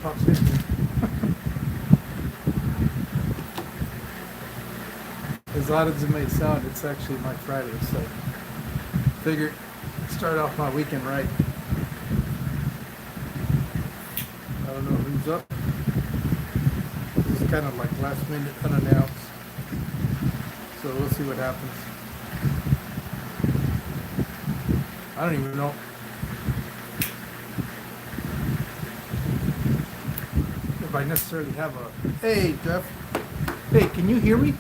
pops in here. As odd as it may sound, it's actually my Friday, so figured start off my weekend right. I don't know who's up. This is kind of like last minute unannounced, so we'll see what happens. I don't even know if I necessarily have a. Hey, Jeff. Hey, can you hear me?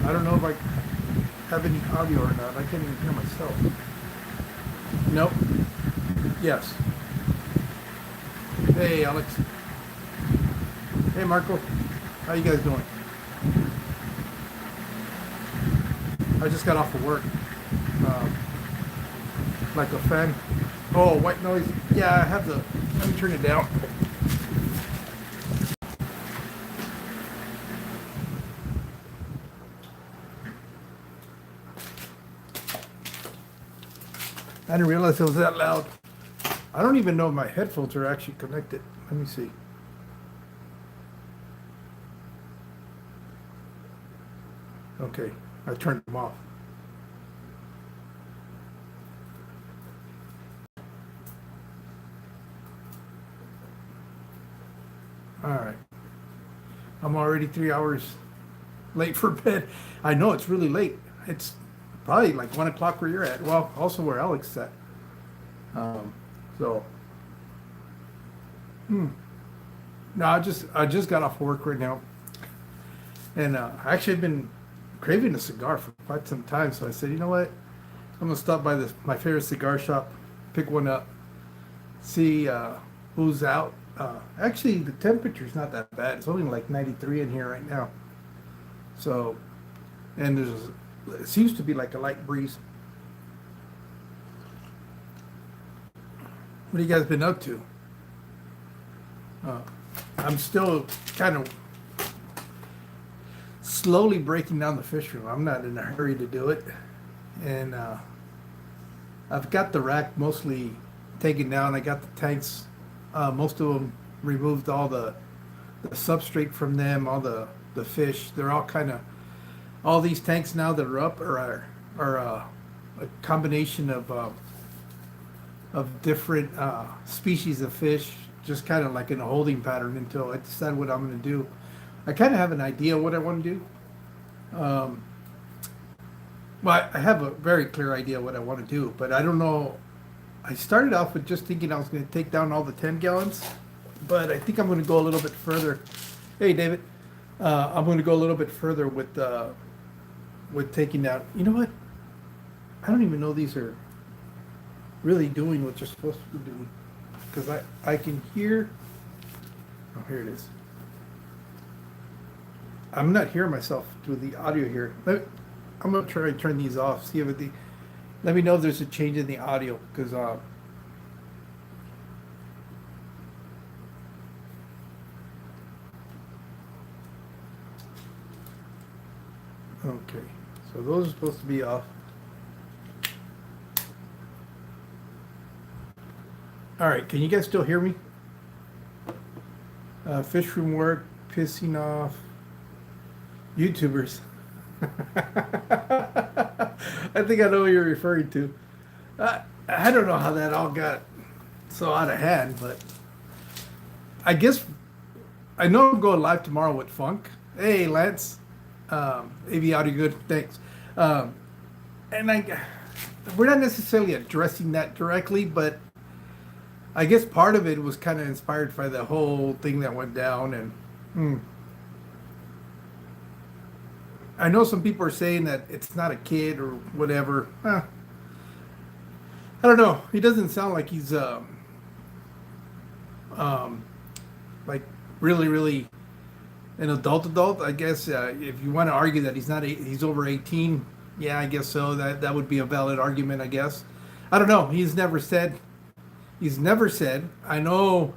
I don't know if I have any audio or not. I can't even hear myself. Nope. Yes. Hey, Alex. Hey, Marco. How you guys doing? I just got off of work. Like a fan. Oh, white noise. Yeah, I have the. Let me turn it down. I didn't realize it was that loud. I don't even know if my headphones are actually connected. Let me see. Okay, I turned them off. All right. I'm already 3 hours late for bed. I know it's really late. It's probably like 1 o'clock where you're at. Well, also where Alex is at. So, no, I just got off work right now, and actually I've been craving a cigar for quite some time. So I said, you know what, I'm gonna stop by my favorite cigar shop, pick one up, see who's out. Actually, the temperature's not that bad. It's only like 93 in here right now. So, and it seems to be like a light breeze. What have you guys been up to? I'm still kind of slowly breaking down the fish room. I'm not in a hurry to do it. And I've got the rack mostly taken down. I got the tanks, most of them removed all the substrate from them, all the fish. They're all kind of, all these tanks now that are up are a combination of different species of fish, just kind of like in a holding pattern until I decide what I'm going to do. I kind of have an idea what I want to do. Well, I have a very clear idea what I want to do, but I don't know. I started off with just thinking I was going to take down all the 10 gallons, but I think I'm going to go a little bit further. Hey, David. I'm going to go a little bit further with taking down. You know what? I don't even know these are really doing what you're supposed to be doing, because I can hear. Oh, here it is. I'm not hearing myself through the audio here. I'm gonna try to turn these off. See if let me know if there's a change in the audio, because okay, so those are supposed to be off. All right, can you guys still hear me? Fish room work, pissing off YouTubers. I think I know what you're referring to. I don't know how that all got so out of hand, but I guess I know I'm going live tomorrow with Funk. Hey, Lance. AV Audio Good, thanks. And we're not necessarily addressing that directly, but I guess part of it was kind of inspired by the whole thing that went down, and I know some people are saying that it's not a kid or whatever. I don't know. He doesn't sound like he's like really an adult. I guess if you want to argue that he's over 18, yeah, I guess so. That would be a valid argument, I guess. I don't know. He's never said. I know.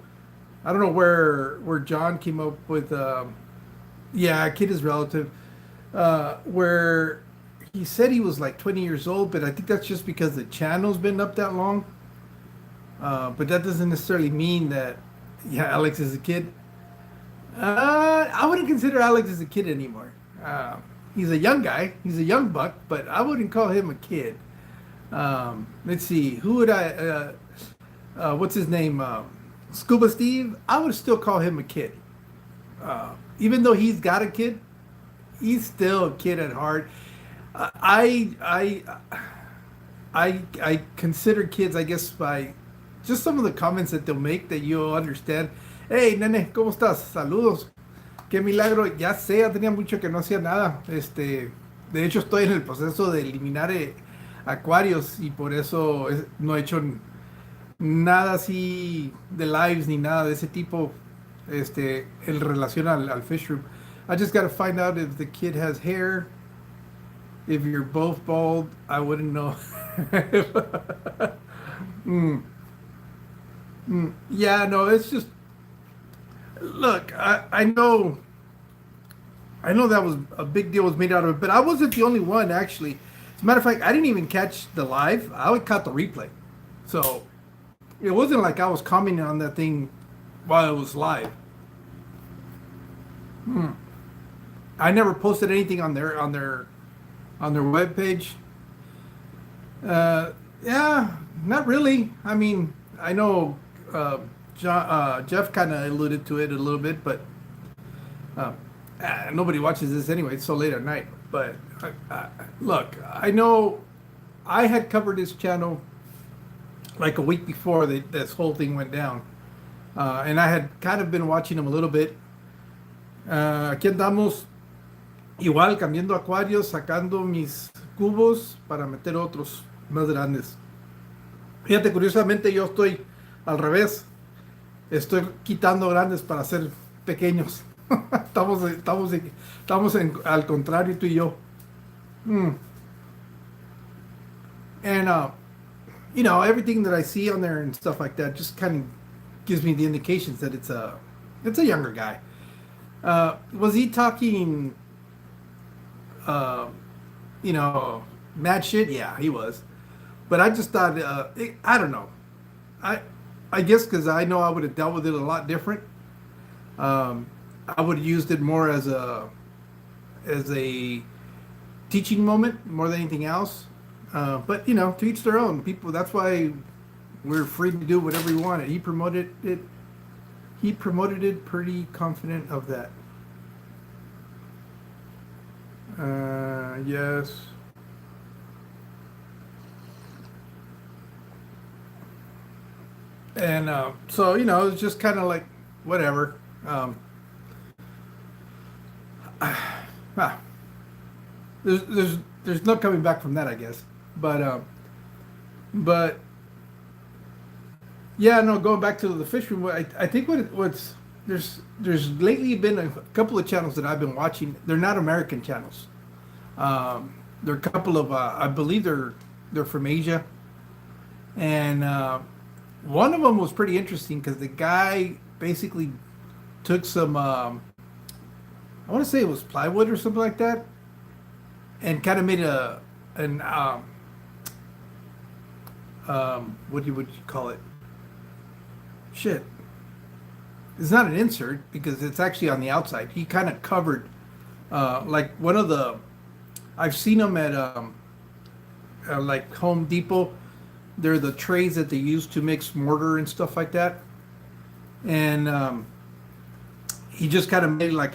I don't know where John came up with. Yeah, kid is relative. Where he said he was like 20 years old, but I think that's just because the channel's been up that long. But that doesn't necessarily mean that, yeah, Alex is a kid. I wouldn't consider Alex as a kid anymore. He's a young guy. He's a young buck, but I wouldn't call him a kid. Let's see. Who would what's his name? Scuba Steve. I would still call him a kid. Even though he's got a kid, he's still a kid at heart. I consider kids, I guess, by just some of the comments that they'll make that you'll understand. Hey, nene, ¿cómo estás? Saludos. Qué milagro. Ya sé, ya tenía mucho que no hacía nada. De hecho, estoy en el proceso de eliminar acuarios y por eso no he hecho nada así de lives ni nada de ese tipo en relación al fish room. I just got to find out if the kid has hair. If you're both bald, I wouldn't know. Yeah, no, it's just look. I know that was a big deal was made out of it, but I wasn't the only one actually. As a matter of fact, I didn't even catch the live. I would caught the replay, so it wasn't like I was commenting on that thing while it was live. I never posted anything on their webpage. Yeah, not really. I mean, I know Jeff kind of alluded to it a little bit, but nobody watches this anyway. It's so late at night. But look, I know I had covered this channel like a week before this whole thing went down, and I had kind of been watching them a little bit. Aquí andamos igual cambiando acuarios, sacando mis cubos para meter otros más grandes. Fíjate, curiosamente yo estoy al revés. Estoy quitando grandes para hacer pequeños. estamos al contrario tú y yo. And you know, everything that I see on there and stuff like that just kind of gives me the indications that it's a younger guy. Was he talking you know, mad shit? Yeah, he was. But I just thought, I don't know. I guess because I know I would have dealt with it a lot different. I would have used it more as a teaching moment more than anything else. But you know, to each their own. People. That's why we're free to do whatever we want. He promoted it. He promoted it pretty confident of that. Yes. And so, you know, it's just kind of like whatever. There's no coming back from that, I guess. But yeah, no, going back to the fish room, I think what's there's lately been a couple of channels that I've been watching. They're not American channels. They're a couple of I believe they're from Asia, and one of them was pretty interesting because the guy basically took some I want to say it was plywood or something like that, and kind of made an what would you call it? Shit. It's not an insert because it's actually on the outside. He kind of covered, like one of the, I've seen them at like Home Depot. They're the trays that they use to mix mortar and stuff like that. And he just kind of made like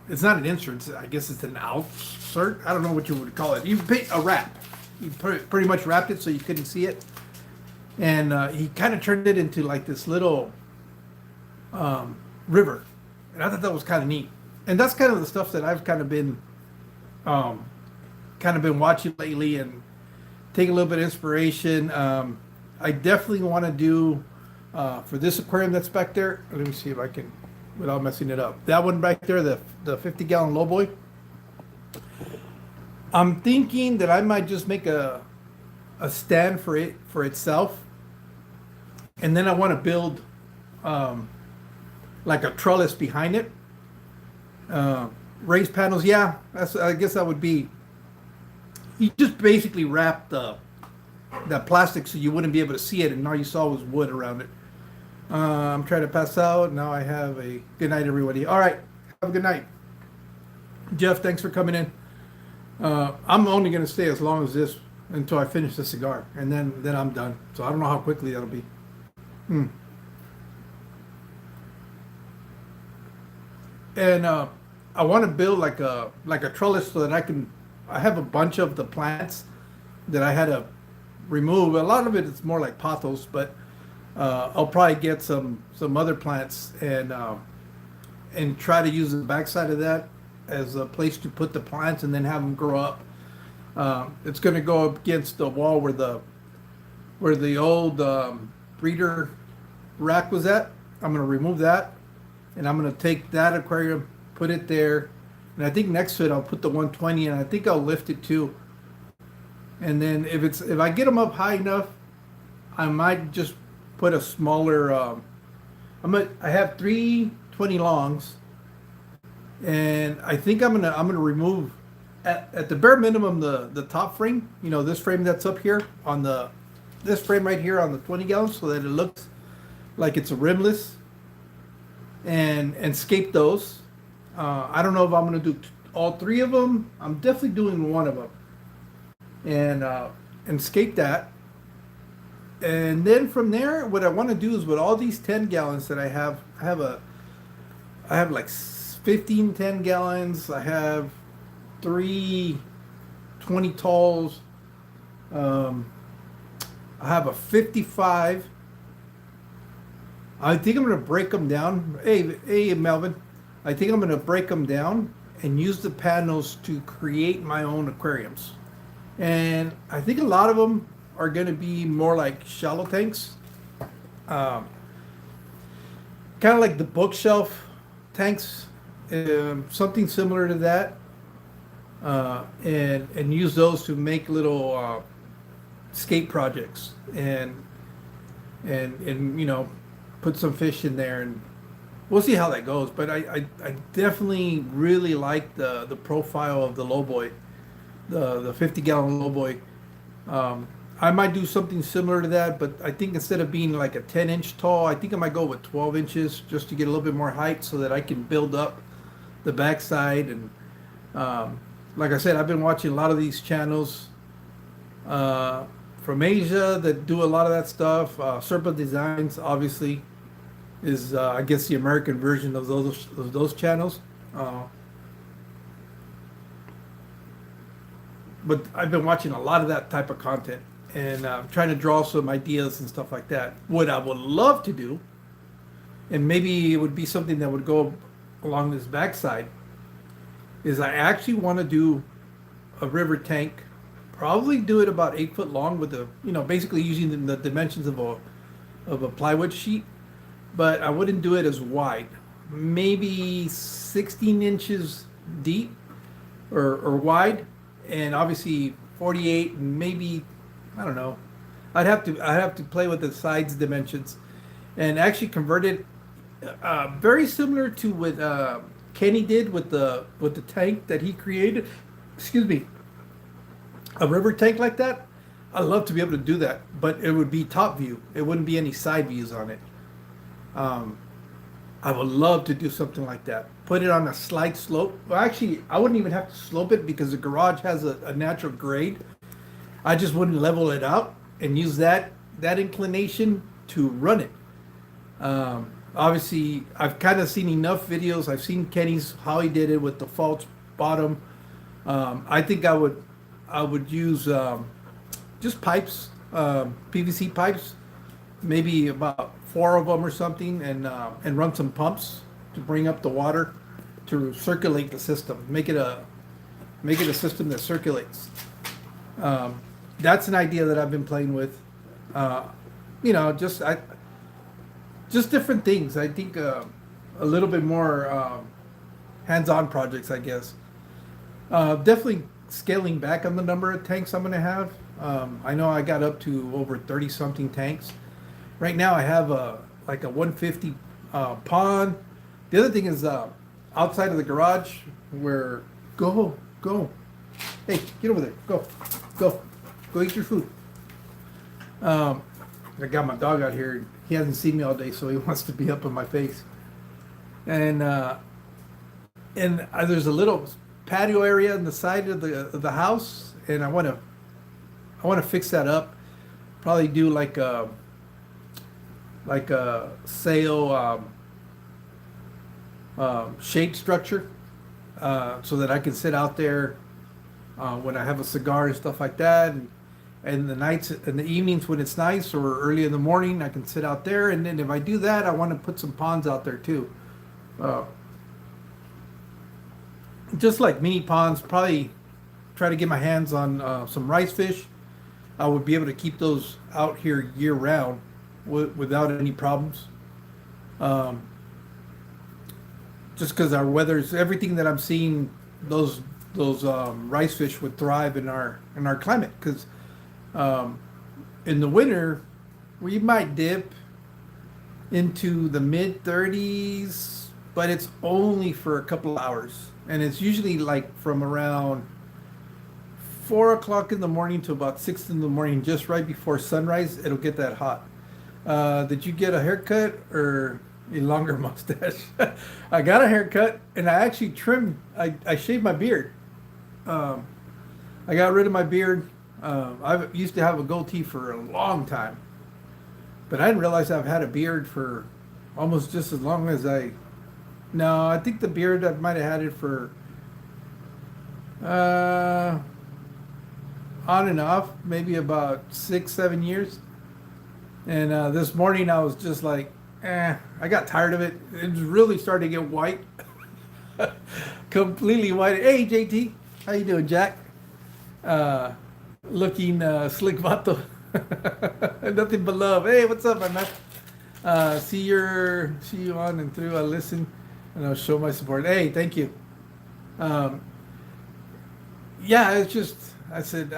it's not an insert. I guess it's an outsert. I don't know what you would call it. You paint a wrap. He pretty much wrapped it so you couldn't see it. And he kind of turned it into like this little river, and I thought that was kind of neat. And that's kind of the stuff that I've kind of been watching lately and taking a little bit of inspiration. I definitely want to do for this aquarium that's back there. Let me see if I can, without messing it up. That one back there, the 50-gallon lowboy. I'm thinking that I might just make a stand for itself, and then I want to build like a trellis behind it. Raised panels, yeah. I guess that would be. You just basically wrap the that plastic so you wouldn't be able to see it, and all you saw was wood around it. I'm trying to pass out. Now I have a good night, everybody. All right, have a good night. Jeff, thanks for coming in. I'm only going to stay as long as this until I finish the cigar, and then I'm done. So I don't know how quickly that'll be. And I want to build like a trellis so that I have a bunch of the plants that I had to remove. A lot of it is more like pothos, but I'll probably get some other plants and try to use the backside of that as a place to put the plants and then have them grow up. It's going to go up against the wall where the old breeder rack was at. I'm going to remove that, and I'm going to take that aquarium, put it there, and I think next to it I'll put the 120, and I think I'll lift it too. And then if I get them up high enough, I might just put a smaller. I have 320 longs, and I think I'm gonna remove at the bare minimum the top frame. You know, this frame that's up here on this frame right here on the 20 gallons, so that it looks like it's a rimless, and scape those. I don't know if I'm gonna do all three of them. I'm definitely doing one of them, and scape that. And then from there, what I want to do is with all these 10 gallons that I have like 15 10 gallons. I have 3 20 talls. I have a 55. I think I'm going to break them down. Hey, Melvin. I think I'm going to break them down and use the panels to create my own aquariums. And I think a lot of them are going to be more like shallow tanks, kind of like the bookshelf tanks, something similar to that, and use those to make little skate projects, and you know, put some fish in there, and we'll see how that goes. But I definitely really like the profile of the lowboy, the 50-gallon lowboy. I might do something similar to that, but I think instead of being like a 10-inch tall, I think I might go with 12 inches just to get a little bit more height so that I can build up the backside. And like I said, I've been watching a lot of these channels from Asia that do a lot of that stuff. Serpa Designs, obviously, is I guess the American version of those channels. But I've been watching a lot of that type of content, and trying to draw some ideas and stuff like that. What I would love to do, and maybe it would be something that would go along this backside, is I actually want to do a river tank, probably do it about 8 foot long with basically using the dimensions of a plywood sheet, but I wouldn't do it as wide, maybe 16 inches deep or wide, and obviously 48, and maybe, I don't know. I'd have to play with the sides dimensions, and actually convert it very similar to what Kenny did with the tank that he created. Excuse me, a river tank like that. I'd love to be able to do that, but it would be top view. It wouldn't be any side views on it. I would love to do something like that. Put it on a slight slope. Well, actually, I wouldn't even have to slope it because the garage has a natural grade. I just wouldn't level it out and use that inclination to run it. Obviously, I've kind of seen enough videos. I've seen Kenny's, how he did it with the false bottom. I think I would use just pipes, PVC pipes, maybe about 4 of them or something, and run some pumps to bring up the water to circulate the system. Make it a system that circulates. That's an idea that I've been playing with. Just different things. I think a little bit more hands-on projects, I guess. Definitely scaling back on the number of tanks I'm going to have. I know I got up to over 30-something tanks. Right now I have like a 150 pond. The other thing is outside of the garage where go. Hey, get over there. Go eat your food. Um, I got my dog out here. He hasn't seen me all day, so he wants to be up in my face. And there's a little patio area on the side of the house, and I want to fix that up. Probably do like a sail shade structure, so that I can sit out there when I have a cigar and stuff like that, and the nights and the evenings when it's nice or early in the morning, I can sit out there. And then if I do that, I want to put some ponds out there too, uh, just like mini ponds. Probably try to get my hands on some rice fish. I would be able to keep those out here year round without any problems. Um, just because our weather's everything that I'm seeing, those rice fish would thrive in our climate. Because um, in the winter, we might dip into the mid 30s, but it's only for a couple of hours, and it's usually like from around 4 o'clock in the morning to about 6 in the morning, just right before sunrise. It'll get that hot. Did you get a haircut or a longer mustache? I got a haircut, and I actually trimmed. I shaved my beard. Um, I got rid of my beard. I used to have a goatee for a long time, but I didn't realize I've had a beard for almost just as long as I. No, I think the beard, I might have had it for uh, on and off, maybe about 6, 7 years. And this morning I was just like, I got tired of it. It was really starting to get white, completely white. Hey, JT, how you doing, Jack? Uh, Looking slick vato. Nothing but love. Hey, what's up, my man? See you on and through. I listen and I'll show my support. Hey, thank you. Um, yeah, it's just I said,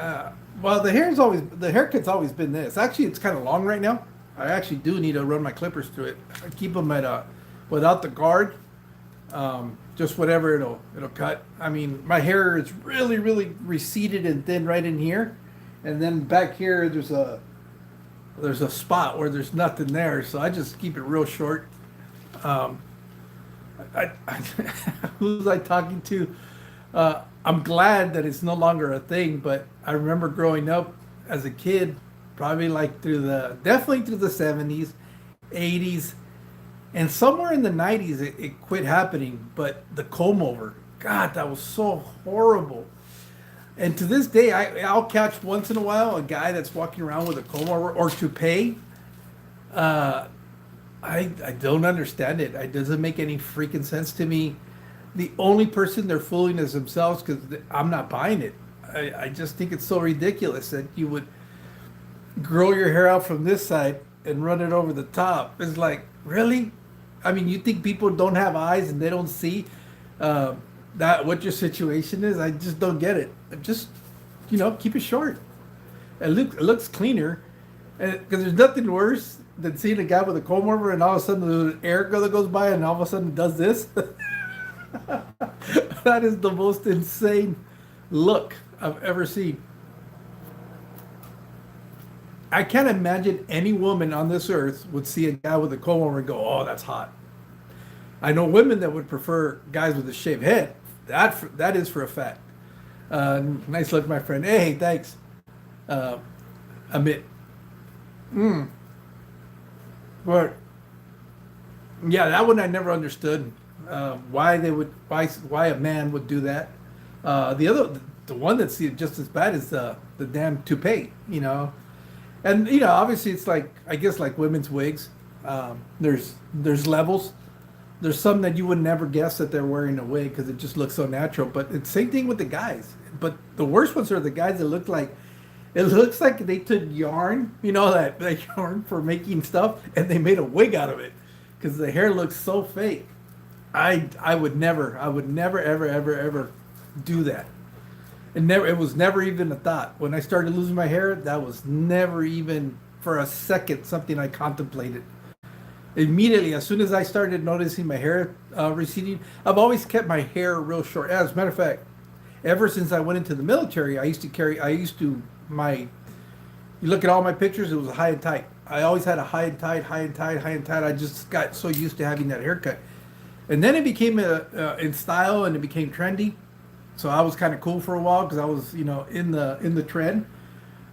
well, the haircut's always been this. Actually, it's kind of long right now. I actually do need to run my clippers through it. I keep them at without the guard, just whatever it'll cut. I mean, my hair is really really receded and thin right in here, and then back here there's a spot where there's nothing there, so I just keep it real short. Um, who was I talking to? I'm glad that it's no longer a thing, but I remember growing up as a kid, probably like definitely through the 70s, 80s, and somewhere in the 90s it quit happening. But the comb over, God, that was so horrible. And to this day, I'll catch once in a while a guy that's walking around with a comb over or toupee. Uh, I don't understand it. It doesn't make any freaking sense to me. The only person they're fooling is themselves, because I'm not buying it. I just think it's so ridiculous that you would grow your hair out from this side and run it over the top. It's like, really? I mean, you think people don't have eyes and they don't see that what your situation is? I just don't get it. Just, keep it short. It looks cleaner, because there's nothing worse than seeing a guy with a comb over and all of a sudden there's an air that goes by and all of a sudden it does this. That is the most insane look I've ever seen. I can't imagine any woman on this earth would see a guy with a comb over and go, "Oh, that's hot." I know women that would prefer guys with a shaved head. That is for a fact. Nice look, my friend. Hey, thanks. Amit. But yeah, that one I never understood. Why a man would do that. The one that's just as bad is the damn toupee. And obviously it's like, I guess, like women's wigs. There's levels. There's some that you would never guess that they're wearing a wig because it just looks so natural. But it's same thing with the guys. But the worst ones are the guys that it looks like they took yarn, that yarn for making stuff, and they made a wig out of it because the hair looks so fake. I would never ever ever ever do that. It was never even a thought. When I started losing my hair, that was never even for a second something I contemplated. Immediately, as soon as I started noticing my hair receding, I've always kept my hair real short. As a matter of fact, ever since I went into the military, my You look at all my pictures, it was high and tight. I always had a high and tight, high and tight, high and tight. I just got so used to having that haircut. And then it became in style and it became trendy. So I was kind of cool for a while because I was, in the trend.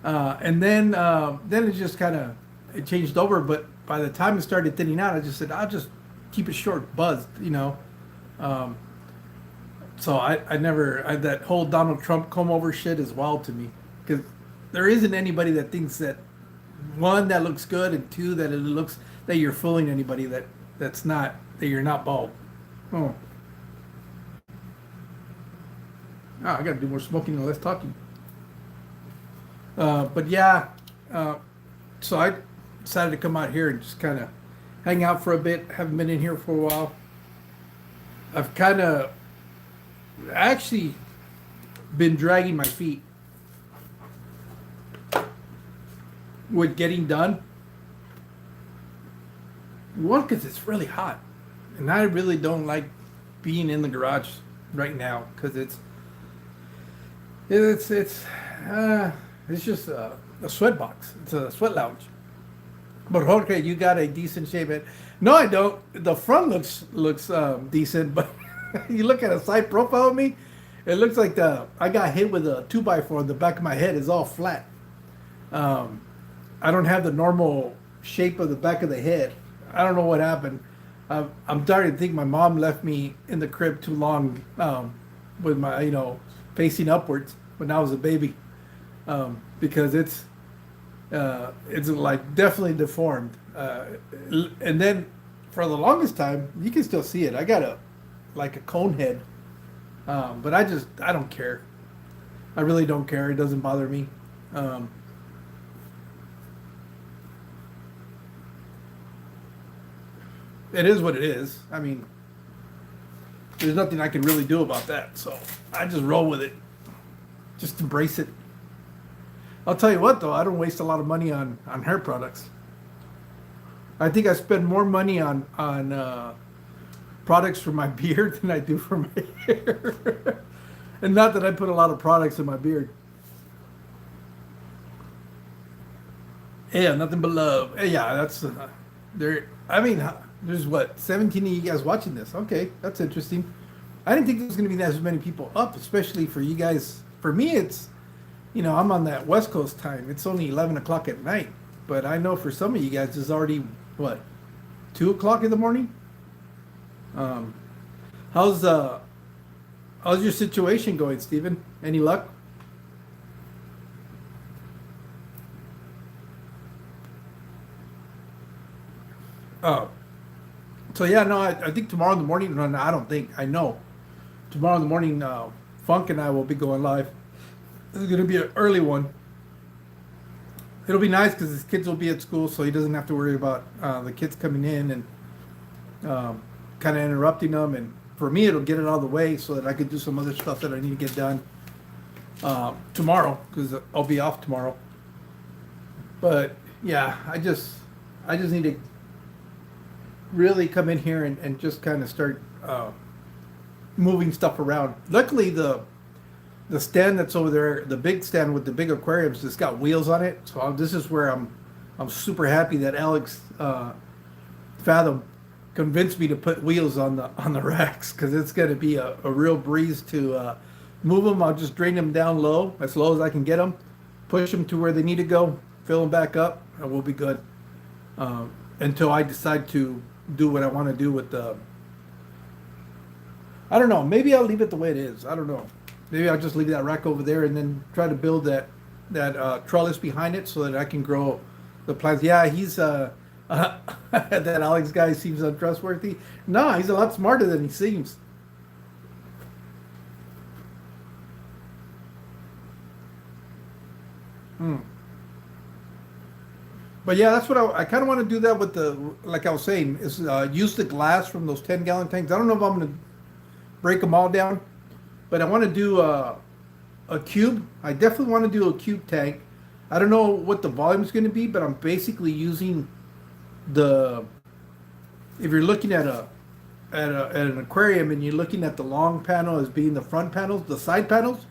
And then it just kind of it changed over. But by the time it started thinning out, I just said I'll just keep it short, buzzed. So I never that whole Donald Trump comb over shit is wild to me because there isn't anybody that thinks that one that looks good and two that it looks that you're fooling anybody that's not that you're not bald. Oh. I got to do more smoking and less talking. But yeah, so I decided to come out here and just kind of hang out for a bit. Haven't been in here for a while. I've kind of actually been dragging my feet with getting done. One, because it's really hot, and I really don't like being in the garage right now because it's just a sweat box. It's a sweat lounge. But Jorge, you got a decent shape head. No, I don't. The front looks decent, but you look at a side profile of me, it looks like I got hit with a 2x4. The back of my head is all flat. I don't have the normal shape of the back of the head. I don't know what happened. I'm starting to think my mom left me in the crib too long with my, facing upwards when I was a baby. Because it's like definitely deformed. And then for the longest time, you can still see it. I got a cone head. But I don't care. I really don't care. It doesn't bother me. It is what it is. I mean, there's nothing I can really do about that. So I just roll with it. Just embrace it. I'll tell you what, though, I don't waste a lot of money on hair products. I think I spend more money on products for my beard than I do for my hair. And not that I put a lot of products in my beard. Yeah, nothing but love. Yeah, that's there. I mean, there's 17 of you guys watching this. Okay, that's interesting. I didn't think there was going to be as many people up, especially for you guys. For me, it's, I'm on that West Coast time. It's only 11 o'clock at night. But I know for some of you guys, it's already, 2 o'clock in the morning? How's your situation going, Steven? Any luck? Oh. So yeah, no, I think tomorrow in the morning, no, I don't think, I know. Tomorrow in the morning, Funk and I will be going live. This is going to be an early one. It'll be nice because his kids will be at school, so he doesn't have to worry about the kids coming in and kind of interrupting them. And for me, it'll get it out of the way so that I could do some other stuff that I need to get done tomorrow because I'll be off tomorrow. But yeah, I just need to really come in here and just kind of start moving stuff around. Luckily, the stand that's over there, the big stand with the big aquariums, it's got wheels on it. So this is where I'm super happy that Alex Fathom convinced me to put wheels on the racks because it's going to be a real breeze to move them. I'll just drain them down low as I can get them, push them to where they need to go, fill them back up, and we'll be good until I decide to do what I want to do with the. I don't know. Maybe I'll leave it the way it is. I don't know. Maybe I'll just leave that rack over there and then try to build that trellis behind it so that I can grow the plants. Yeah, he's that Alex guy seems untrustworthy. No, he's a lot smarter than he seems. But yeah, that's what I kind of want to do that with like I was saying, is use the glass from those 10-gallon tanks. I don't know if I'm going to break them all down, but I want to do a cube. I definitely want to do a cube tank. I don't know what the volume is going to be, but I'm basically using if you're looking at an aquarium and you're looking at the long panel as being the front panels, the side panels,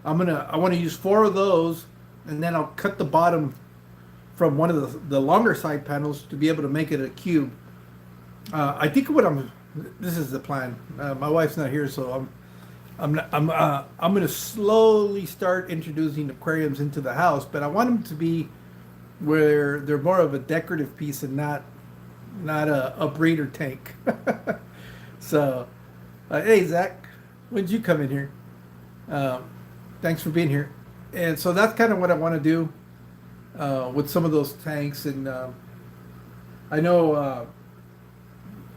I want to use 4 of those, and then I'll cut the bottom from one of the longer side panels to be able to make it a cube. I think this is the plan. My wife's not here, so I'm going to slowly start introducing aquariums into the house, but I want them to be where they're more of a decorative piece and not a breeder tank. So, hey Zach, when did you come in here? Thanks for being here. And so that's kind of what I want to do with some of those tanks. And I know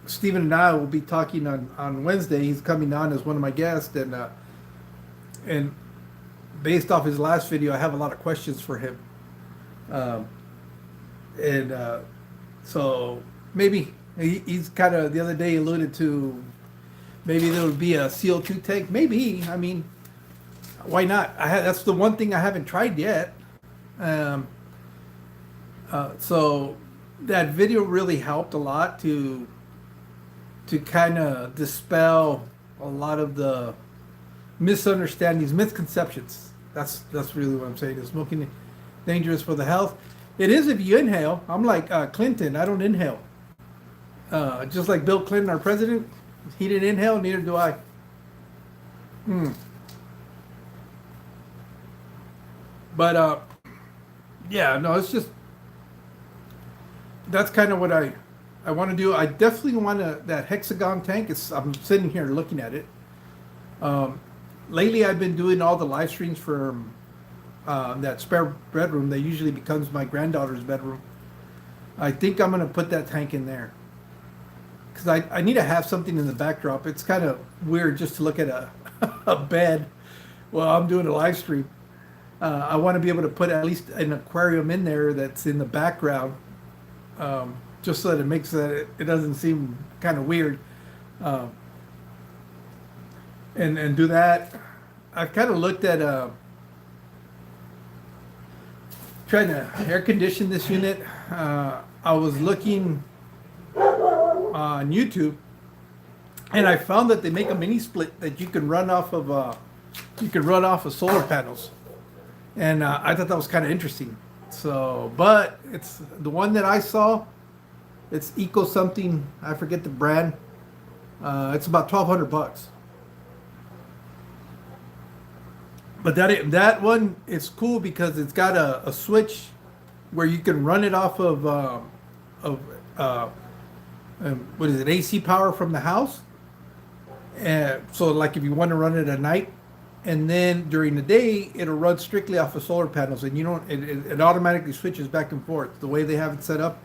Stephen and I will be talking on Wednesday. He's coming on as one of my guests, and based off his last video, I have a lot of questions for him. So maybe he's kind of, the other day alluded to maybe there would be a CO2 tank. Maybe, I mean, why not? That's the one thing I haven't tried yet. So that video really helped a lot to kind of dispel a lot of the misunderstandings, misconceptions. That's really what I'm saying. Is smoking dangerous for the health? It is if you inhale. I'm like Clinton. I don't inhale. Just like Bill Clinton, our president, he didn't inhale. Neither do I. But yeah, no, it's just that's kind of what I want to do. I definitely want that hexagon tank. I'm sitting here looking at it. Lately, I've been doing all the live streams for that spare bedroom that usually becomes my granddaughter's bedroom. I think I'm going to put that tank in there because I need to have something in the backdrop. It's kind of weird just to look at a bed while I'm doing a live stream. I want to be able to put at least an aquarium in there that's in the background, just so that it makes it doesn't seem kind of weird. And do that. I've kind of looked at trying to air condition this unit. I was looking on YouTube, and I found that they make a mini split that you can run off of solar panels, and I thought that was kind of interesting. So, but it's the one that I saw. It's Eco something. I forget the brand. It's about $1,200. But that one is cool because it's got a switch where you can run it off of what is it, AC power from the house. And so like if you want to run it at night, and then during the day it'll run strictly off of solar panels, and it automatically switches back and forth the way they have it set up.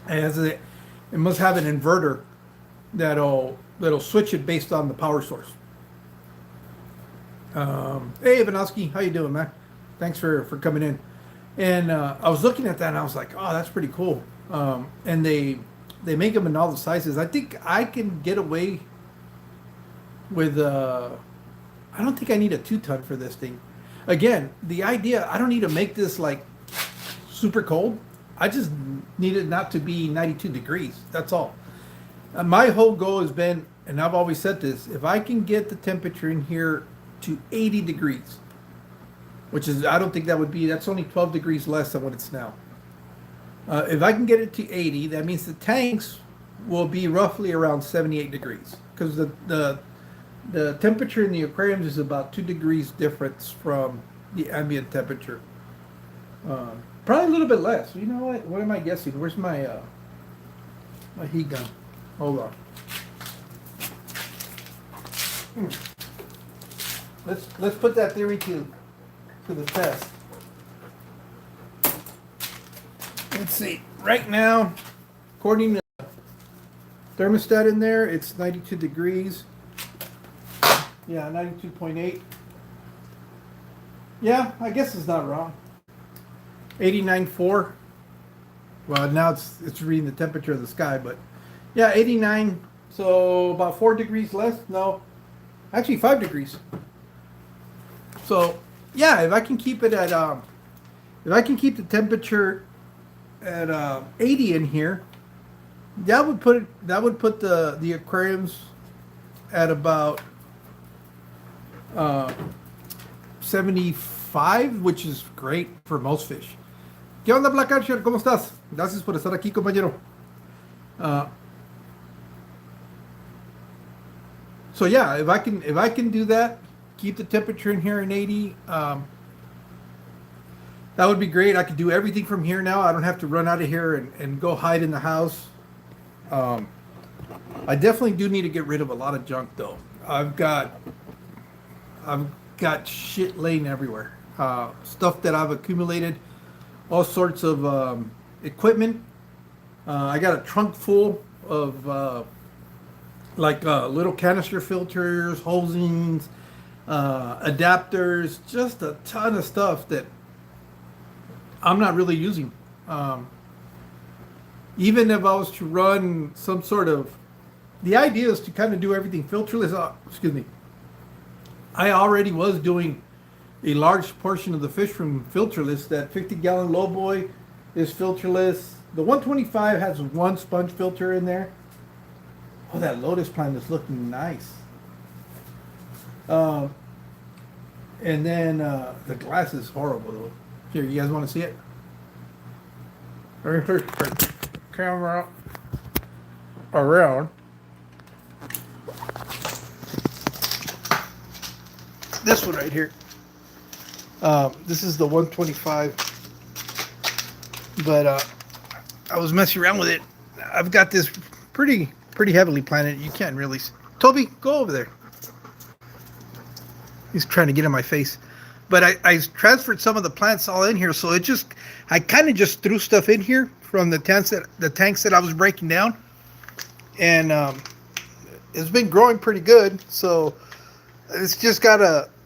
And it must have an inverter that'll switch it based on the power source. Hey Ivanovsky, how you doing, man? Thanks for coming in. And I was looking at that and I was like, oh, that's pretty cool. And they make them in all the sizes. I think I can get away with I don't think I need a 2-ton for this thing. Again, the idea, I don't need to make this like super cold. I just need it not to be 92 degrees. That's all. My whole goal has been, and I've always said this, if I can get the temperature in here to 80 degrees, which is, I don't think that's only 12 degrees less than what it's now. If I can get it to 80, that means the tanks will be roughly around 78 degrees, because the temperature in the aquariums is about 2 degrees difference from the ambient temperature. Probably a little bit less. You know what? What am I guessing? Where's my my heat gun? Hold on. Let's put that theory to the test. Let's see. Right now, according to the thermostat in there, it's 92 degrees. Yeah, 92.8. Yeah, I guess it's not wrong. 89.4. Well, now it's reading the temperature of the sky, but yeah, 89. So about 4 degrees less. No, actually 5 degrees. So yeah, if I can keep it at if I can keep the temperature at 80 in here, that would put the aquariums at about 75, which is great for most fish. ¿Qué onda, Black Archer? ¿Cómo estás? Gracias por estar aquí, compañero. Uh, so yeah, if I can do that, keep the temperature in here in 80. That would be great. I could do everything from here now. I don't have to run out of here and go hide in the house. Um, I definitely do need to get rid of a lot of junk though. I've got shit laying everywhere. Stuff that I've accumulated, all sorts of equipment. I got a trunk full of little canister filters, hosings, adapters, just a ton of stuff that I'm not really using. Even if I was to run some sort of, the idea is to kind of do everything filterless. Excuse me. I already was doing a large portion of the fish room filterless. That 50-gallon lowboy is filterless. The 125 has one sponge filter in there. Oh, that lotus plant is looking nice. And then the glass is horrible though. Here, you guys want to see it? Let me first turn the camera around. This one right here. This is the 125. But I was messing around with it. I've got this pretty heavily planted. You can't really. Toby, go over there. He's trying to get in my face. But I transferred some of the plants all in here, so I kind of just threw stuff in here from the tanks that I was breaking down, and it's been growing pretty good. So it's just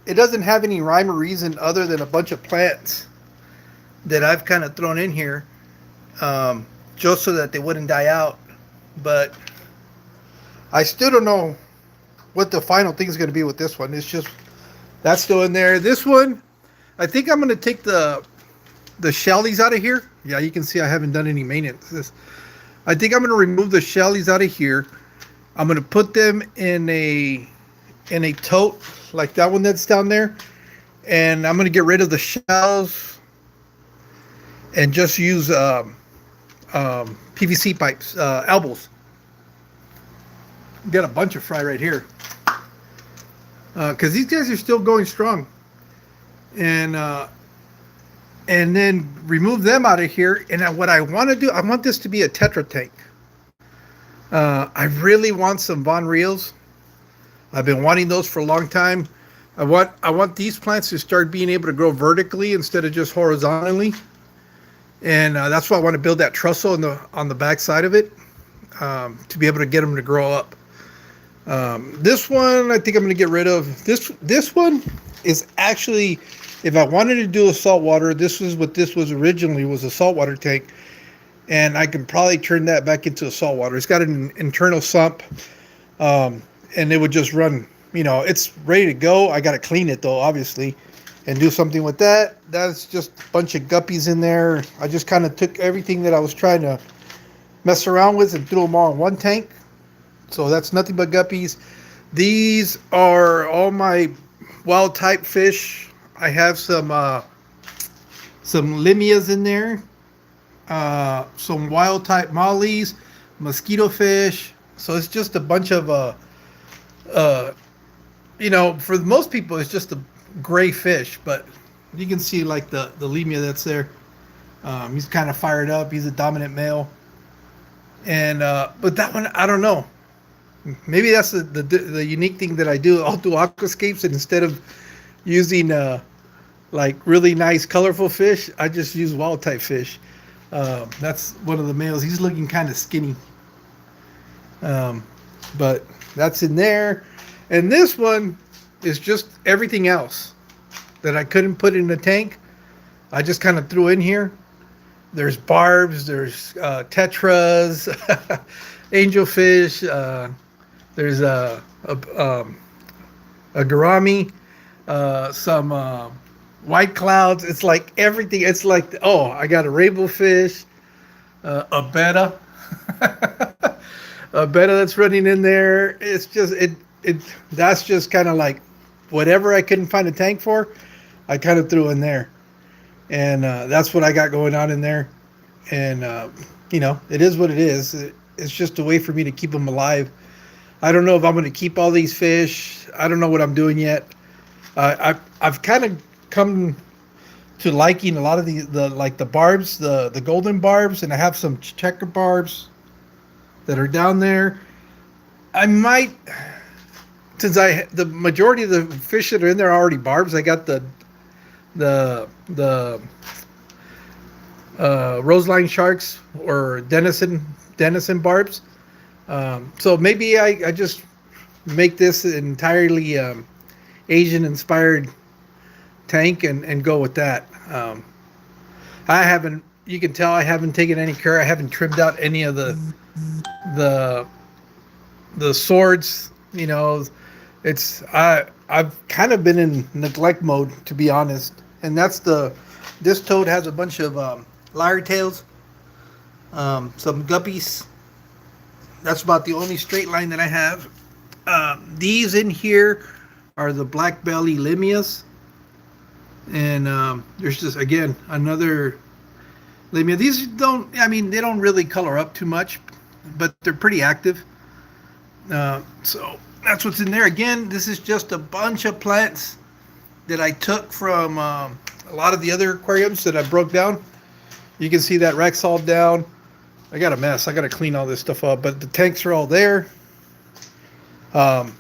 it doesn't have any rhyme or reason other than a bunch of plants that I've kind of thrown in here, just so that they wouldn't die out. But I still don't know what the final thing is going to be with this one. It's just that's still in there. This one, I think I'm going to take the shellies out of here. Yeah, you can see I haven't done any maintenance. I think I'm going to remove the shellies out of here. I'm going to put them in a tote like that one that's down there, and I'm going to get rid of the shells and just use PVC pipes, elbows. Got a bunch of fry right here. Because these guys are still going strong, and then remove them out of here. And what I want to do, I want this to be a Tetra tank. I really want some Von Reels. I've been wanting those for a long time. I want these plants to start being able to grow vertically instead of just horizontally, and that's why I want to build that trussel on the back side of it, to be able to get them to grow up. This one, I think I'm going to get rid of. This one is actually, if I wanted to do a saltwater, this was what this was originally, was a saltwater tank. And I can probably turn that back into a saltwater. It's got an internal sump, and it would just run, it's ready to go. I got to clean it though, obviously, and do something with that. That's just a bunch of guppies in there. I just kind of took everything that I was trying to mess around with and threw them all in one tank. So that's nothing but guppies. These are all my wild type fish. I have some limias in there, some wild type mollies, mosquito fish. So it's just a bunch of for most people it's just a gray fish, but you can see like the limia that's there. He's kind of fired up. He's a dominant male, and but that one, I don't know. Maybe that's the unique thing that I do. I'll do aquascapes, and instead of using like really nice colorful fish, I just use wild type fish. That's one of the males. He's looking kind of skinny, but that's in there. And this one is just everything else that I couldn't put in the tank. I just kind of threw in here. There's barbs, there's tetras, angelfish. There's a gourami, some white clouds. It's like everything. It's like, I got a rainbow fish, a betta, that's running in there. It's just that's just kind of like whatever I couldn't find a tank for, I kind of threw in there. and that's what I got going on in there. And it is what it is. It's just a way for me to keep them alive. I don't know if I'm going to keep all these fish. I don't know what I'm doing yet. I've kind of come to liking a lot of the like the barbs, the golden barbs, and I have some checker barbs that are down there. I might, since the majority of the fish that are in there are already barbs. I got the roseline sharks or denison barbs. So maybe I just make this entirely Asian inspired tank and go with that. I haven't. You can tell I haven't taken any care. I haven't trimmed out any of the the swords. I've kind of been in neglect mode, to be honest. And this toad has a bunch of lyre tails, some guppies. That's about the only straight line that I have. These in here are the black belly limias. And there's just, again, another limia. These they don't really color up too much, but they're pretty active. So that's what's in there. Again, this is just a bunch of plants that I took from a lot of the other aquariums that I broke down. You can see that Rexall down. I got a mess. I got to clean all this stuff up, but the tanks are all there. I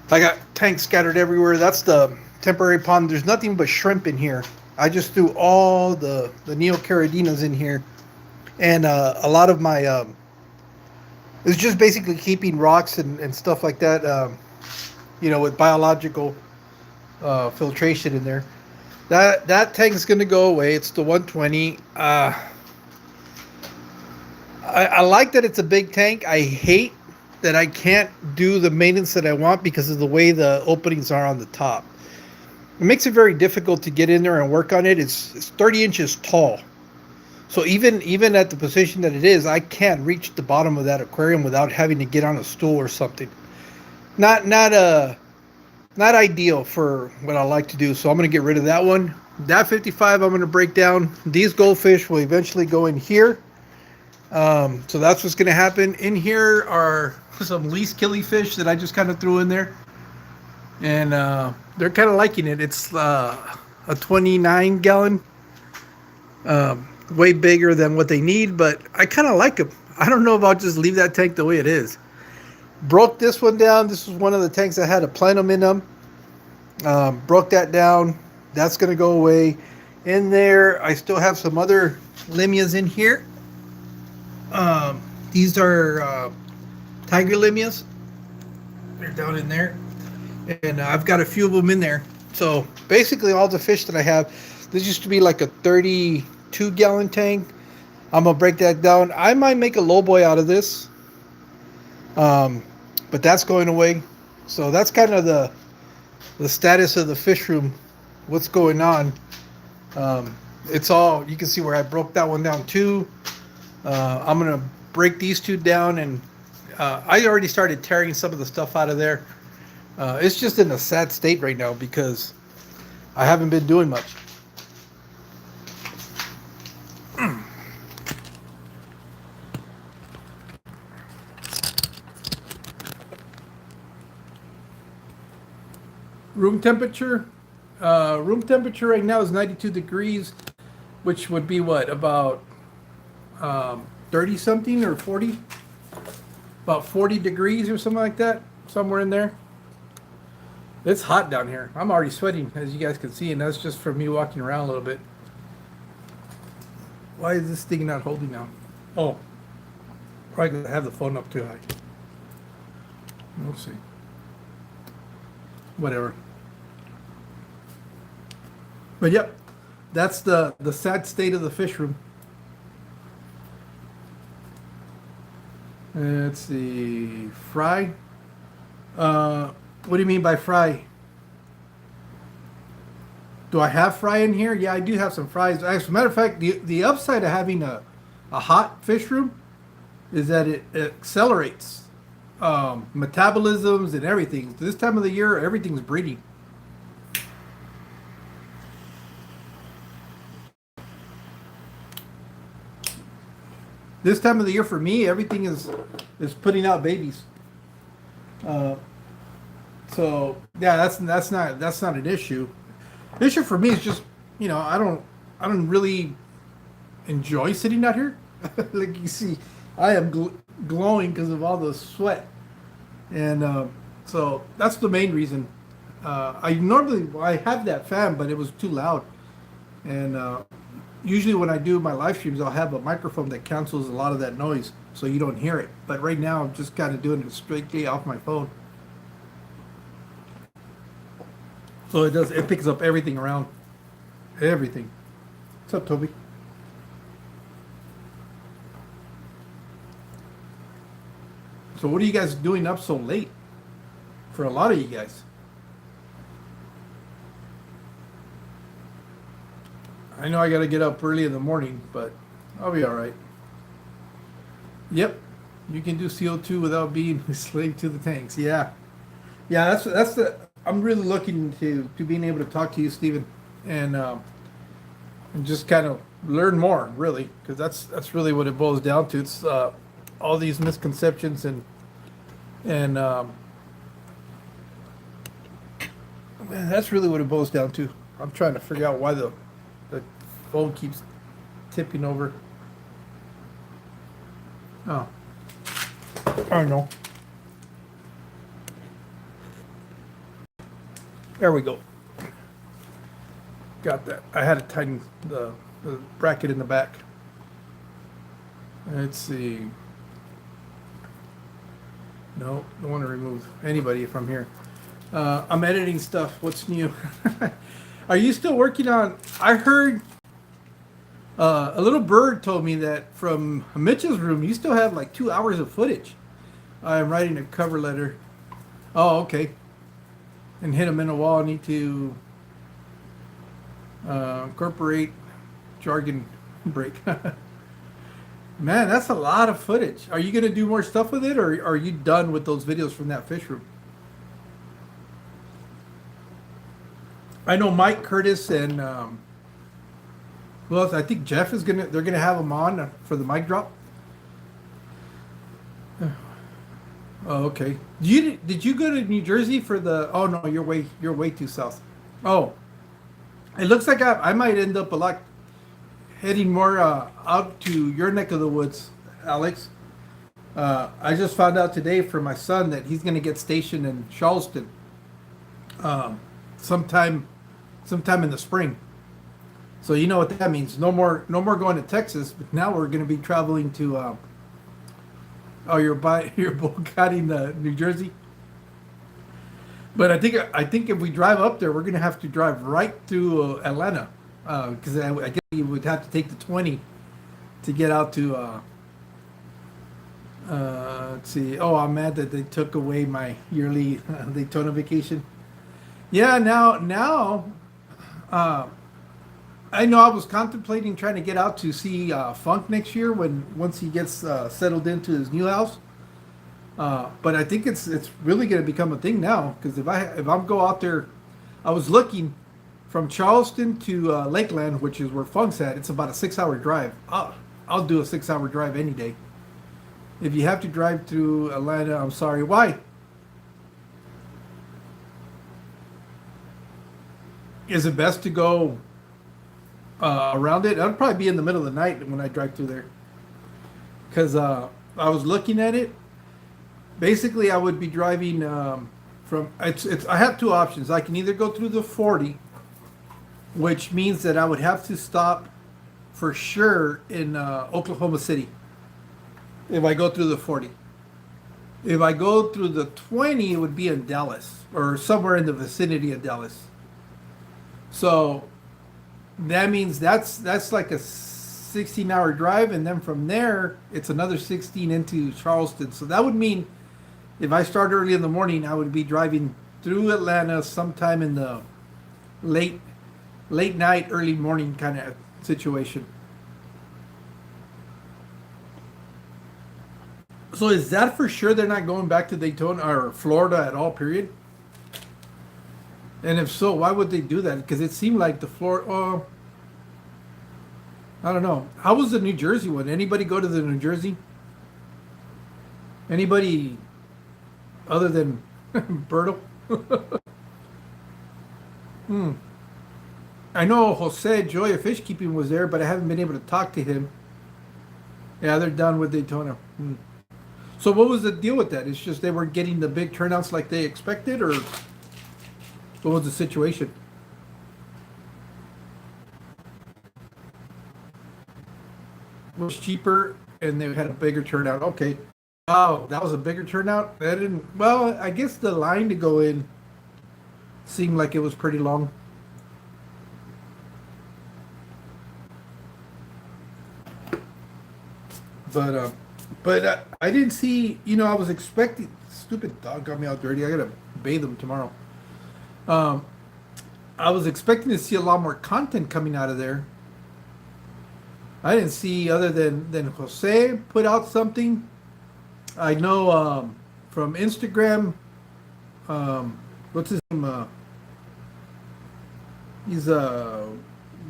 got tanks scattered everywhere. That's the temporary pond. There's nothing but shrimp in here. I just threw all the neocaradinas in here, and a lot of my it's just basically keeping rocks and stuff like that, with biological filtration in there. That tank is going to go away. It's the 120. I like that it's a big tank. I hate that I can't do the maintenance that I want because of the way the openings are on the top. It makes it very difficult to get in there and work on it. It's 30 inches tall. So even at the position that it is, I can't reach the bottom of that aquarium without having to get on a stool or something. Not ideal for what I like to do. So I'm going to get rid of that one. That 55 I'm going to break down. These goldfish will eventually go in here. So that's what's going to happen. In here are some least killifish that I just kind of threw in there. And they're kind of liking it. It's a 29 gallon. Way bigger than what they need, but I kind of like them. I don't know if I'll just leave that tank the way it is. Broke this one down. This was one of the tanks that had a plenum in them. Broke that down. That's going to go away. In there, I still have some other limias in here. These are tiger limias. They're down in there. And I've got a few of them in there. So basically all the fish that I have, this used to be like a 32-gallon tank. I'm going to break that down. I might make a lowboy out of this. But that's going away. So that's kind of the status of the fish room. What's going on. It's all, you can see where I broke that one down too. I'm going to break these two down, and I already started tearing some of the stuff out of there. It's just in a sad state right now because I haven't been doing much. Room temperature right now is 92 degrees, which would be what, about 30 something or 40, about 40 degrees or something like that, somewhere in there. It's hot down here. I'm already sweating, as you guys can see, and that's just from me walking around a little bit. Why is this thing not holding now? Oh, probably because I have the phone up too high. We'll see. Whatever. But yep, that's the sad state of the fish room. Let's see, fry. What do you mean by fry? Do I have fry in here? Yeah, I do have some fries. As a matter of fact, the upside of having a hot fish room is that it accelerates metabolisms and everything. This time of the year, everything's breeding. This time of the year for me, everything is putting out babies. Uh, so yeah, that's not an issue. The issue for me is just, I don't really enjoy sitting out here. Like you see, I am glowing because of all the sweat, and so that's the main reason. I have that fan, but it was too loud, and usually when I do my live streams, I'll have a microphone that cancels a lot of that noise, so you don't hear it. But right now, I'm just kind of doing it strictly off my phone, so it picks up everything around, everything. What's up, Toby? So what are you guys doing up so late? For a lot of you guys, I know I got to get up early in the morning, but I'll be all right. Yep, you can do CO2 without being a slave to the tanks. Yeah, yeah. That's the. I'm really looking to being able to talk to you, Stephen, and and just kind of learn more, really, because that's really what it boils down to. It's all these misconceptions and man, that's really what it boils down to. I'm trying to figure out why the phone keeps tipping over. Oh, I don't know. There we go. Got that. I had to tighten the bracket in the back. Let's see. No, don't want to remove anybody from here. I'm editing stuff. What's new? Are you still working on? I heard a little bird told me that from Mitchell's room, you still have like 2 hours of footage. I'm writing a cover letter. Oh, okay. And hit him in a wall. I need to incorporate jargon break. Man, that's a lot of footage. Are you going to do more stuff with it, or are you done with those videos from that fish room? I know Mike Curtis and well, I think Jeff is they're gonna have him on for the mic drop. Oh, okay. Did you go to New Jersey for the? Oh no, you're way too south. Oh, it looks like I might end up heading more out to your neck of the woods, Alex. I just found out today from my son that he's gonna get stationed in Charleston sometime in the spring. So you know what that means. No more going to Texas, but now we're going to be traveling to you're boycotting New Jersey. But I think if we drive up there, we're going to have to drive right through Atlanta, because I guess you would have to take the 20 to get out to let's see. Oh, I'm mad that they took away my yearly Daytona vacation. Yeah, now I know I was contemplating trying to get out to see Funk next year once he gets settled into his new house. But I think it's really going to become a thing now, because if I'm go out there, I was looking from Charleston to Lakeland, which is where Funk's at. It's about a 6-hour drive. I'll do a 6-hour drive any day. If you have to drive through Atlanta, I'm sorry. Why? Is it best to go around it? I'd probably be in the middle of the night when I drive through there, because I was looking at it. Basically, I would be driving from. I have two options. I can either go through the 40, which means that I would have to stop for sure in Oklahoma City if I go through the 40. If I go through the 20, it would be in Dallas or somewhere in the vicinity of Dallas. So that means that's like a 16-hour drive, and then from there it's another 16 into Charleston. So that would mean if I start early in the morning, I would be driving through Atlanta sometime in the late night, early morning kind of situation. So is that for sure they're not going back to Daytona or Florida at all, period? And if so, why would they do that? Because it seemed like the Florida... I don't know. How was the New Jersey one? Anybody go to the New Jersey? Anybody other than Bertle? Hmm. I know Jose Joy of Fishkeeping was there, but I haven't been able to talk to him. Yeah, they're done with Daytona. Hmm. So what was the deal with that? It's just they weren't getting the big turnouts like they expected, or what was the situation? It was cheaper and they had a bigger turnout. Okay. Oh, that was a bigger turnout? That didn't, well, I guess the line to go in seemed like it was pretty long. But I didn't see. I was expecting. Stupid dog got me all dirty. I gotta bathe him tomorrow. Um, I was expecting to see a lot more content coming out of there. I didn't see other than Jose put out something. I know from Instagram. What's his name? He's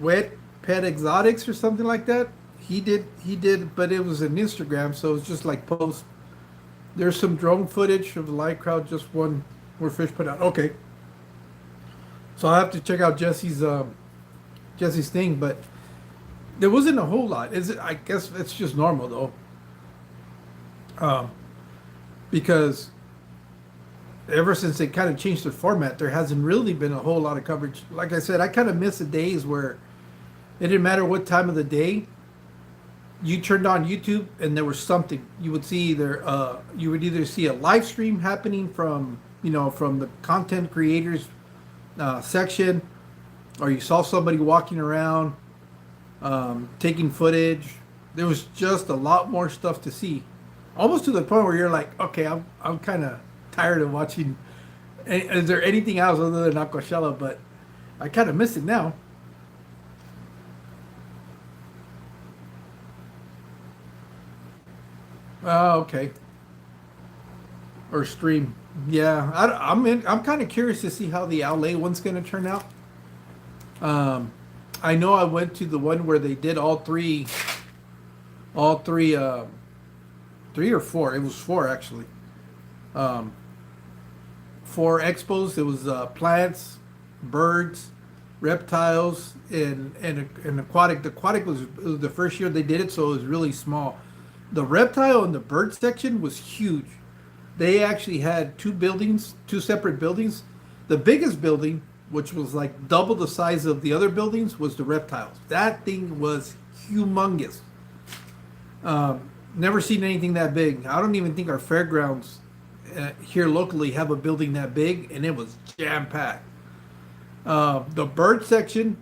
Wet Pet Exotics or something like that. He did, but it was an Instagram, so it's just like post. There's some drone footage of the live crowd, just one where fish put out. Okay, so I have to check out Jesse's thing, but there wasn't a whole lot. Is it? I guess it's just normal though, um, because ever since they kind of changed their format, there hasn't really been a whole lot of coverage. Like I said, I kind of miss the days where it didn't matter what time of the day you turned on YouTube and there was something you would see either you would either see a live stream happening from from the content creators section, or you saw somebody walking around taking footage. There was just a lot more stuff to see, almost to the point where you're like, okay, I'm kind of tired of watching. Is there anything else other than Aquashella? But I kind of miss it now. Oh, okay. Or stream. Yeah, I'm kind of curious to see how the LA one's going to turn out. Um, I know I went to the one where they did all three, three or four. It was four actually. Um, Four expos. It was plants, birds, reptiles, and aquatic. The aquatic was the first year they did it, so it was really small. The reptile and the bird section was huge. They actually had two buildings, two separate buildings. The biggest building, which was like double the size of the other buildings, was the reptiles. That thing was humongous. Never seen anything that big. I don't even think our fairgrounds here locally have a building that big, and it was jam packed. The bird section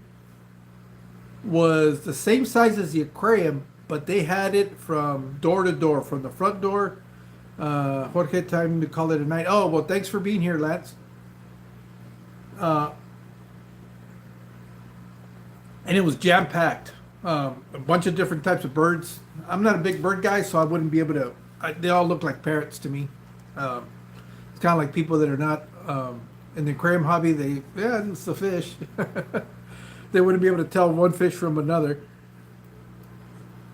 was the same size as the aquarium, but they had it from door to door, from the front door. Jorge, time to call it a night. Oh, well, thanks for being here, Lance. Uh, and it was jam packed. A bunch of different types of birds. I'm not a big bird guy, so I wouldn't be able to. They all look like parrots to me. Um, it's kind of like people that are not in the aquarium hobby. Yeah, it's the fish. They wouldn't be able to tell one fish from another.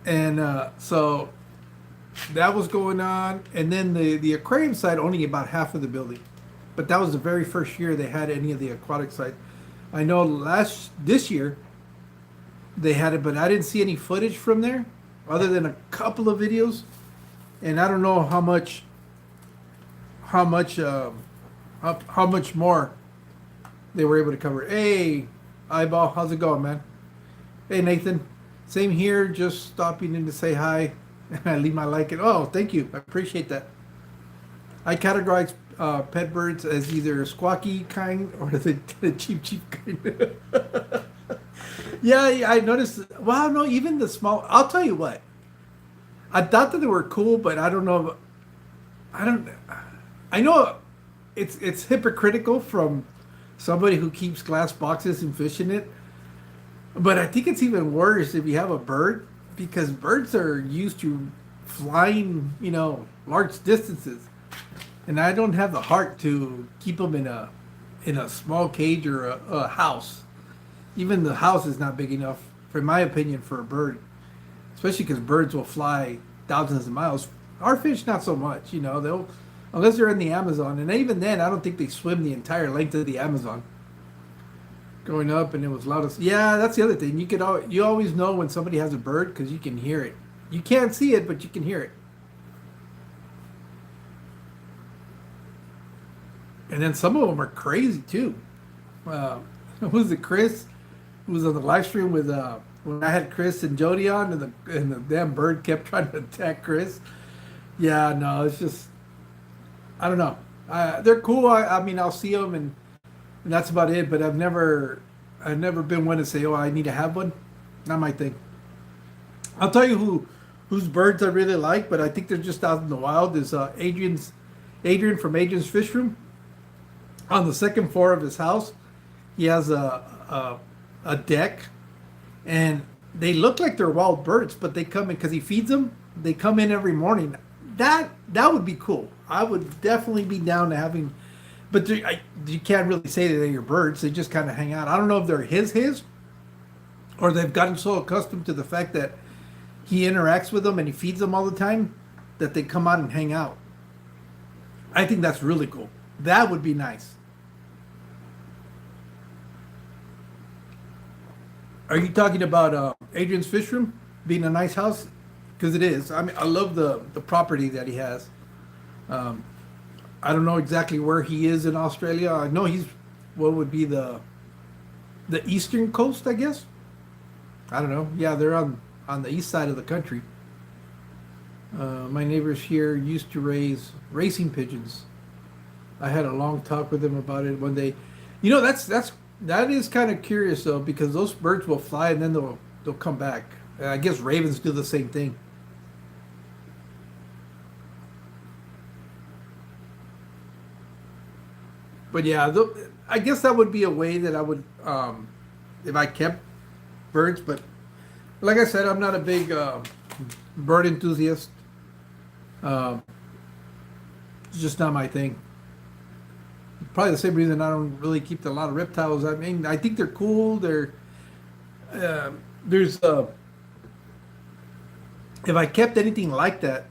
And so that was going on. And then the aquarium side, only about half of the building. But that was the very first year they had any of the aquatic side. I know this year they had it, but I didn't see any footage from there other than a couple of videos. And I don't know how much how much more they were able to cover. Hey, Eyeball, how's it going, man? Hey, Nathan. Same here, just stopping in to say hi. I leave my like it. Oh, thank you. I appreciate that. I categorize pet birds as either a squawky kind or the cheap kind. Yeah, I noticed. Well, no, even the small. I'll tell you what. I thought that they were cool, but I don't know. I don't. I know it's hypocritical from somebody who keeps glass boxes and fish in it. But I think it's even worse if you have a bird, because birds are used to flying, large distances, and I don't have the heart to keep them in a small cage or a house. Even the house is not big enough for my opinion, for a bird, especially because birds will fly thousands of miles. Our fish, not so much. They'll unless they're in the Amazon, and even then, I don't think they swim the entire length of the Amazon. Going up, and it was loud as yeah. That's the other thing. You always know when somebody has a bird because you can hear it. You can't see it, but you can hear it. And then some of them are crazy too. Who's it? Chris, who was on the live stream with when I had Chris and Jody on, and the damn bird kept trying to attack Chris. Yeah, no, it's just I don't know. They're cool. I mean, I'll see them, and that's about it. But I've never been one to say, oh, I need to have one. Not my thing. I'll tell you whose birds I really like, but I think they're just out in the wild. Is Adrian from Adrian's Fish Room. On the second floor of his house, he has a deck, and they look like they're wild birds, but they come in because he feeds them. They come in every morning. That would be cool. I would definitely be down to having, but you can't really say that they're your birds. They just kind of hang out. I don't know if they're his, or they've gotten so accustomed to the fact that he interacts with them and he feeds them all the time that they come out and hang out. I think that's really cool. That would be nice. Are you talking about Adrian's Fish Room being a nice house? Because it is. I mean, I love the property that he has. I don't know exactly where he is in Australia. I know he's what would be the eastern coast, I guess. I don't know. Yeah, they're on the east side of the country. My neighbors here used to raise racing pigeons. I had a long talk with them about it one day. That is kind of curious though, because those birds will fly and then they'll come back. I guess ravens do the same thing. But yeah, I guess that would be a way that I would, if I kept birds. But like I said, I'm not a big bird enthusiast. It's just not my thing. Probably the same reason I don't really keep a lot of reptiles. I mean, I think they're cool. There's if I kept anything like that,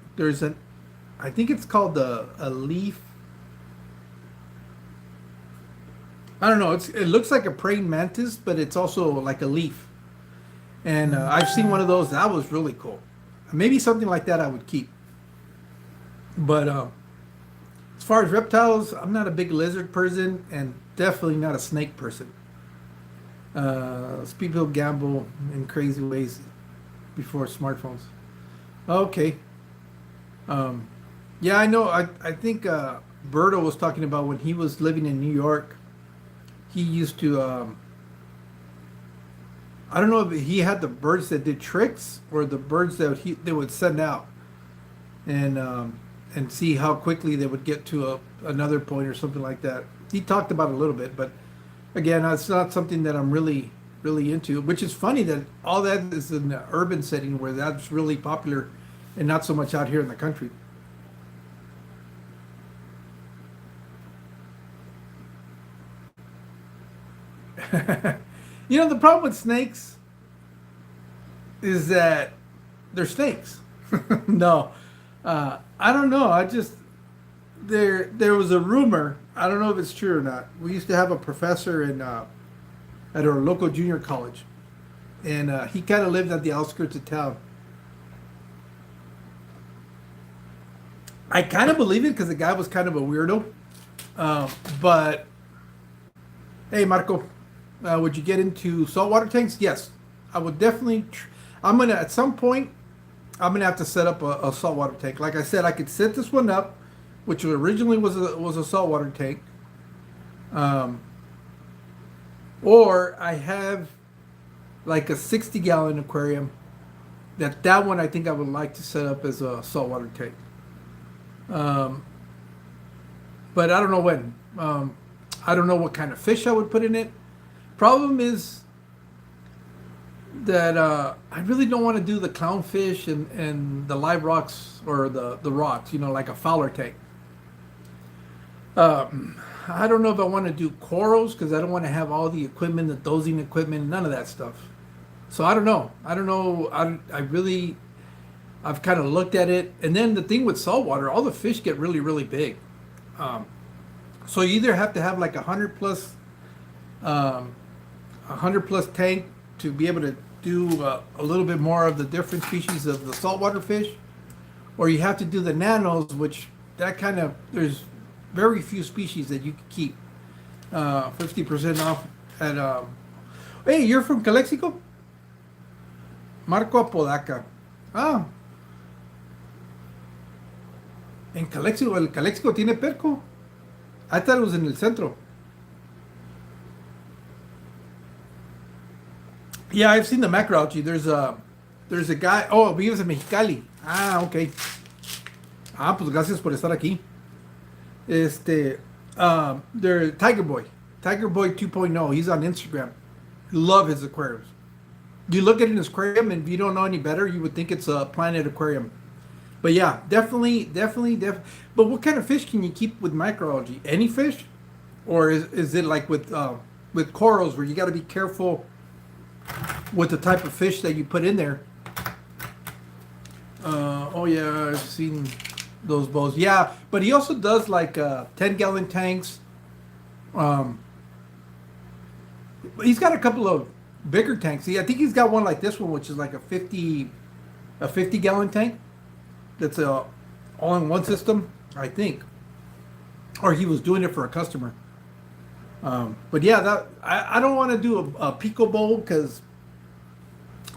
I think it's called a leaf. I don't know. It looks like a praying mantis, but it's also like a leaf. And I've seen one of those. That was really cool. Maybe something like that I would keep. But as far as reptiles, I'm not a big lizard person, and definitely not a snake person. People gamble in crazy ways before smartphones. Okay. Yeah, I know. I think Berto was talking about when he was living in New York. He used to. I don't know if he had the birds that did tricks or the birds that they would send out, and see how quickly they would get to another point or something like that. He talked about it a little bit, but again, it's not something that I'm really into. Which is funny that all that is in the urban setting where that's really popular, and not so much out here in the country. The problem with snakes is that they're snakes. No, I don't know. There was a rumor. I don't know if it's true or not. We used to have a professor at our local junior college, and he kind of lived at the outskirts of town. I kind of believe it because the guy was kind of a weirdo. But hey, Marco, would you get into saltwater tanks? Yes, I would definitely. At some point, I'm gonna have to set up a saltwater tank. Like I said, I could set this one up, which originally was a saltwater tank. Or I have like a 60-gallon aquarium. That one I think I would like to set up as a saltwater tank. But I don't know when. I don't know what kind of fish I would put in it. Problem is that I really don't want to do the clownfish and the live rocks or the rocks, like a Fowler tank. I don't know if I want to do corals because I don't want to have all the equipment, the dosing equipment, none of that stuff. So I don't know. I don't know. I really, I've kind of looked at it. And then the thing with saltwater, all the fish get really, really big. Um, so you either have to have like 100 plus, um, 100 plus tank to be able to do a little bit more of the different species of the saltwater fish, or you have to do the nanos, which that kind of, there's very few species that you can keep 50% off at. Hey, you're from Calexico? Marco Apodaca. Ah, en Calexico, el Calexico tiene perco. I thought it was in el centro. Yeah, I've seen the macroalgae. There's a guy. Oh, vives en Mexicali. Ah, okay. Ah, pues gracias por estar aquí. They're Tiger Boy 2.0. He's on Instagram. Love his aquariums. You look at an aquarium, and if you don't know any better, you would think it's a Planet Aquarium. But yeah, definitely. But what kind of fish can you keep with microalgae? Any fish, or is it like with corals where you got to be careful with the type of fish that you put in there? Oh yeah, I've seen those bows. Yeah, but he also does like 10-gallon tanks. Um, he's got a couple of bigger tanks. I think he's got one like this one, which is like a 50-gallon tank. That's a all-in-one system, I think, or he was doing it for a customer. But yeah, that I don't want to do a pico bowl because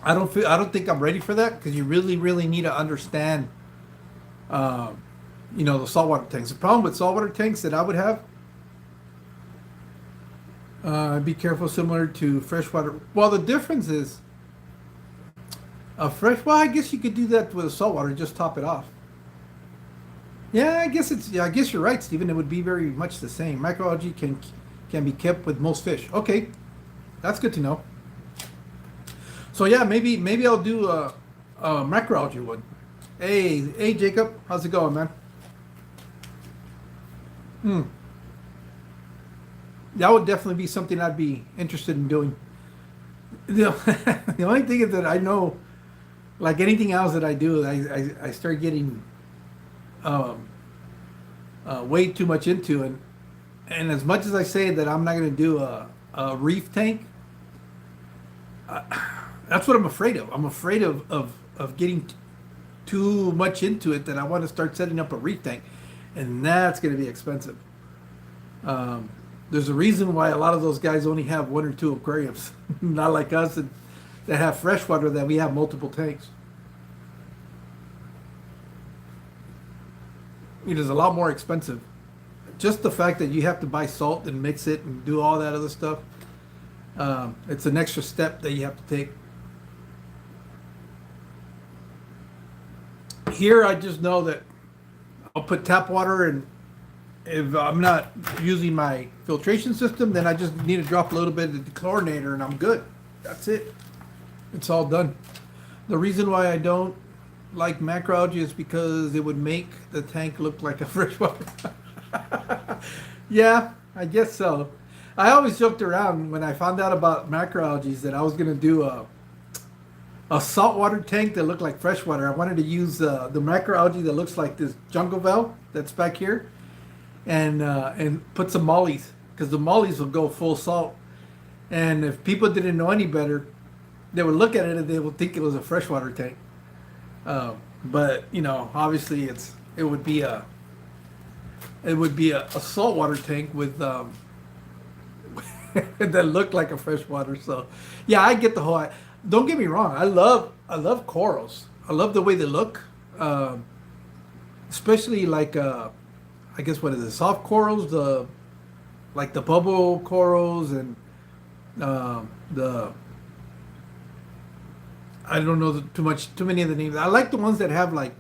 I don't think I'm ready for that, because you really need to understand the saltwater tanks. The problem with saltwater tanks that I would have, be careful, similar to freshwater. Well, the difference is well, I guess you could do that with a saltwater, just top it off. Yeah, I guess you're right, Stephen. It would be very much the same. Microalgae can be kept with most fish. Okay, that's good to know. So yeah, maybe I'll do a macroalgae one. Hey, Jacob, how's it going, man? Hmm. That would definitely be something I'd be interested in doing. The, the only thing is that I know, like anything else that I do, I start getting way too much into it. And as much as I say that I'm not going to do a reef tank, that's what I'm afraid of. I'm afraid of getting too much into it, that I want to start setting up a reef tank, and that's going to be expensive. There's a reason why a lot of those guys only have one or two aquariums, not like us that have freshwater, that we have multiple tanks. It is a lot more expensive. Just the fact that you have to buy salt and mix it and do all that other stuff, it's an extra step that you have to take. Here, I just know that I'll put tap water, and if I'm not using my filtration system, then I just need to drop a little bit of the chlorinator and I'm good. That's it. It's all done. The reason why I don't like macroalgae is because it would make the tank look like a freshwater. Yeah, I guess so. I always joked around when I found out about macroalgae that I was going to do a saltwater tank that looked like freshwater. I wanted to use the macroalgae that looks like this jungle vel that's back here, and put some mollies, because the mollies will go full salt. And if people didn't know any better, they would look at it and they would think it was a freshwater tank. But obviously it would be a saltwater tank with that looked like a freshwater. So yeah, I get the whole. Don't get me wrong. I love corals. I love the way they look, especially like I guess what is it? Soft corals, like the bubble corals, and the I don't know too many of the names. I like the ones that have like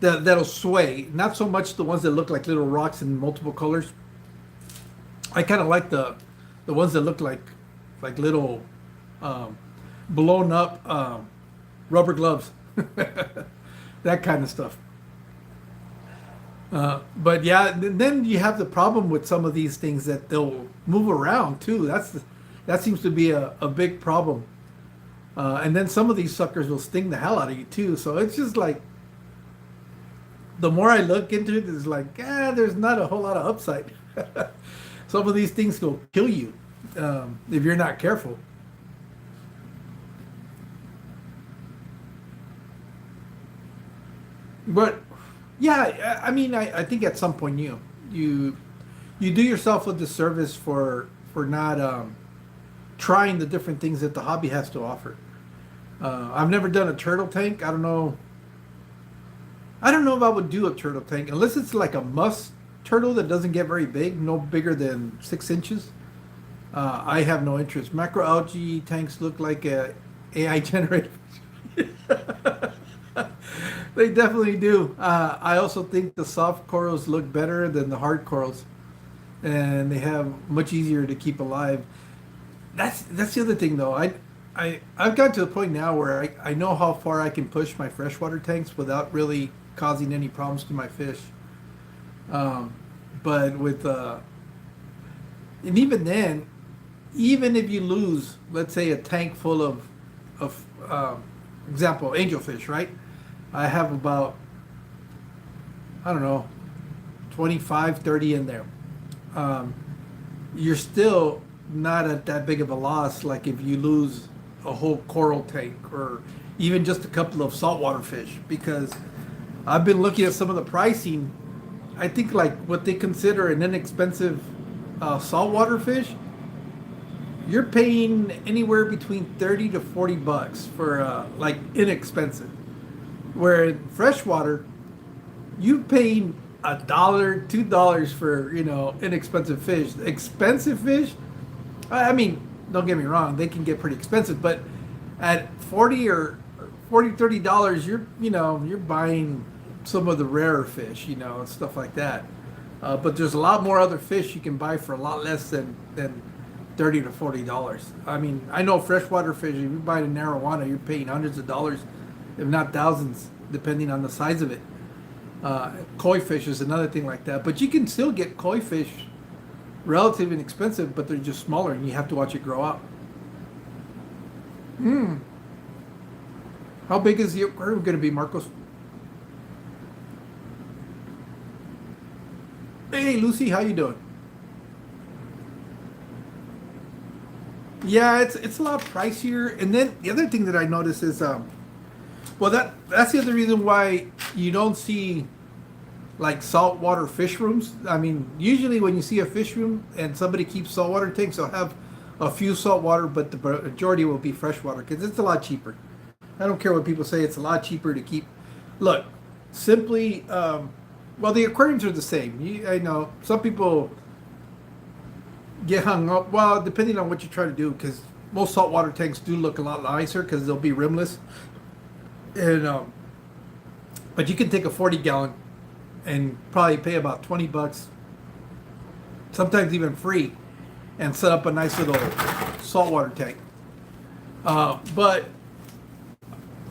that'll sway. Not so much the ones that look like little rocks in multiple colors. I kind of like the ones that look like little blown up rubber gloves, that kind of stuff. But yeah, then you have the problem with some of these things that they'll move around too. That seems to be a big problem. And then some of these suckers will sting the hell out of you too. So it's just like, the more I look into it, it's like, there's not a whole lot of upside. Some of these things will kill you if you're not careful. But yeah, I mean, I think at some point you you do yourself a disservice for not trying the different things that the hobby has to offer. I've never done a turtle tank. I don't know. I don't know if I would do a turtle tank unless it's like a musk turtle that doesn't get very big, no bigger than 6 inches. I have no interest. Macroalgae tanks look like a AI generated. They definitely do. I also think the soft corals look better than the hard corals, and they have much easier to keep alive. That's the other thing though. I've gotten to the point now where I know how far I can push my freshwater tanks without really causing any problems to my fish. But with and even then, even if you lose, let's say a tank full of example angelfish, right? I have about, I don't know, 25, 30 in there. You're still not at that big of a loss like if you lose a whole coral tank or even just a couple of saltwater fish, because I've been looking at some of the pricing. I think like what they consider an inexpensive saltwater fish, you're paying anywhere between 30 to 40 bucks for like inexpensive. Where in freshwater, you paying $1, $2 for, inexpensive fish. Expensive fish, I mean, don't get me wrong, they can get pretty expensive, but at 40 or 40, $30, you're buying some of the rarer fish, and stuff like that. But there's a lot more other fish you can buy for a lot less than $30 to $40. I mean, I know freshwater fish, if you buy in arowana, you're paying hundreds of dollars, if not thousands, depending on the size of it. Koi fish is another thing like that. But you can still get koi fish relatively inexpensive, but they're just smaller and you have to watch it grow up. How big is the aquarium going to be, Marcos? Hey, Lucy, how you doing? Yeah, it's a lot pricier. And then the other thing that I noticed is, well, that's the other reason why you don't see like saltwater fish rooms. I mean, usually when you see a fish room and somebody keeps saltwater tanks, they'll have a few saltwater, but the majority will be freshwater because it's a lot cheaper. I don't care what people say; it's a lot cheaper to keep. Look, simply, well, the aquariums are the same. I know some people get hung up. Well, depending on what you try to do, because most saltwater tanks do look a lot nicer because they'll be rimless. And but you can take a 40-gallon and probably pay about 20 bucks, sometimes even free, and set up a nice little saltwater tank. But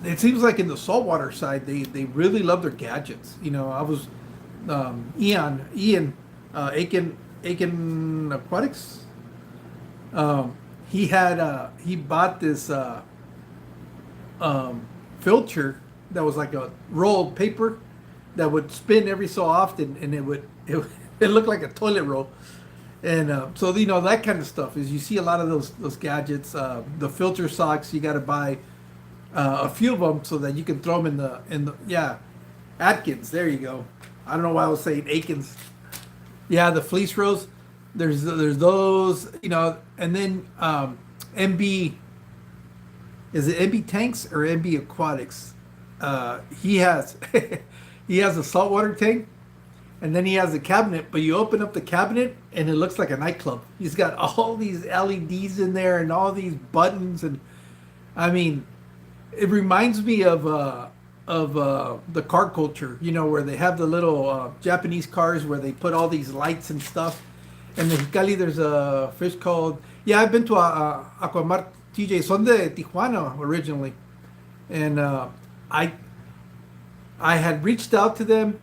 it seems like in the saltwater side, they really love their gadgets. I was Ian Aiken Aquatics. He bought this filter that was like a roll of paper that would spin every so often, and it looked like a toilet roll. And so that kind of stuff is, you see a lot of those gadgets. The filter socks, you got to buy a few of them so that you can throw them in the yeah, Atkins. There you go. I don't know why I was saying Aikens. Yeah, the fleece rows. There's those, and then MB. Is it MB Tanks or MB Aquatics? He has he has a saltwater tank, and then he has a cabinet. But you open up the cabinet, and it looks like a nightclub. He's got all these LEDs in there and all these buttons, and I mean, it reminds me of the car culture. Where they have the little Japanese cars where they put all these lights and stuff. And in Mexicali, there's a fish called, I've been to Aquamart TJ, son de Tijuana originally. And I had reached out to them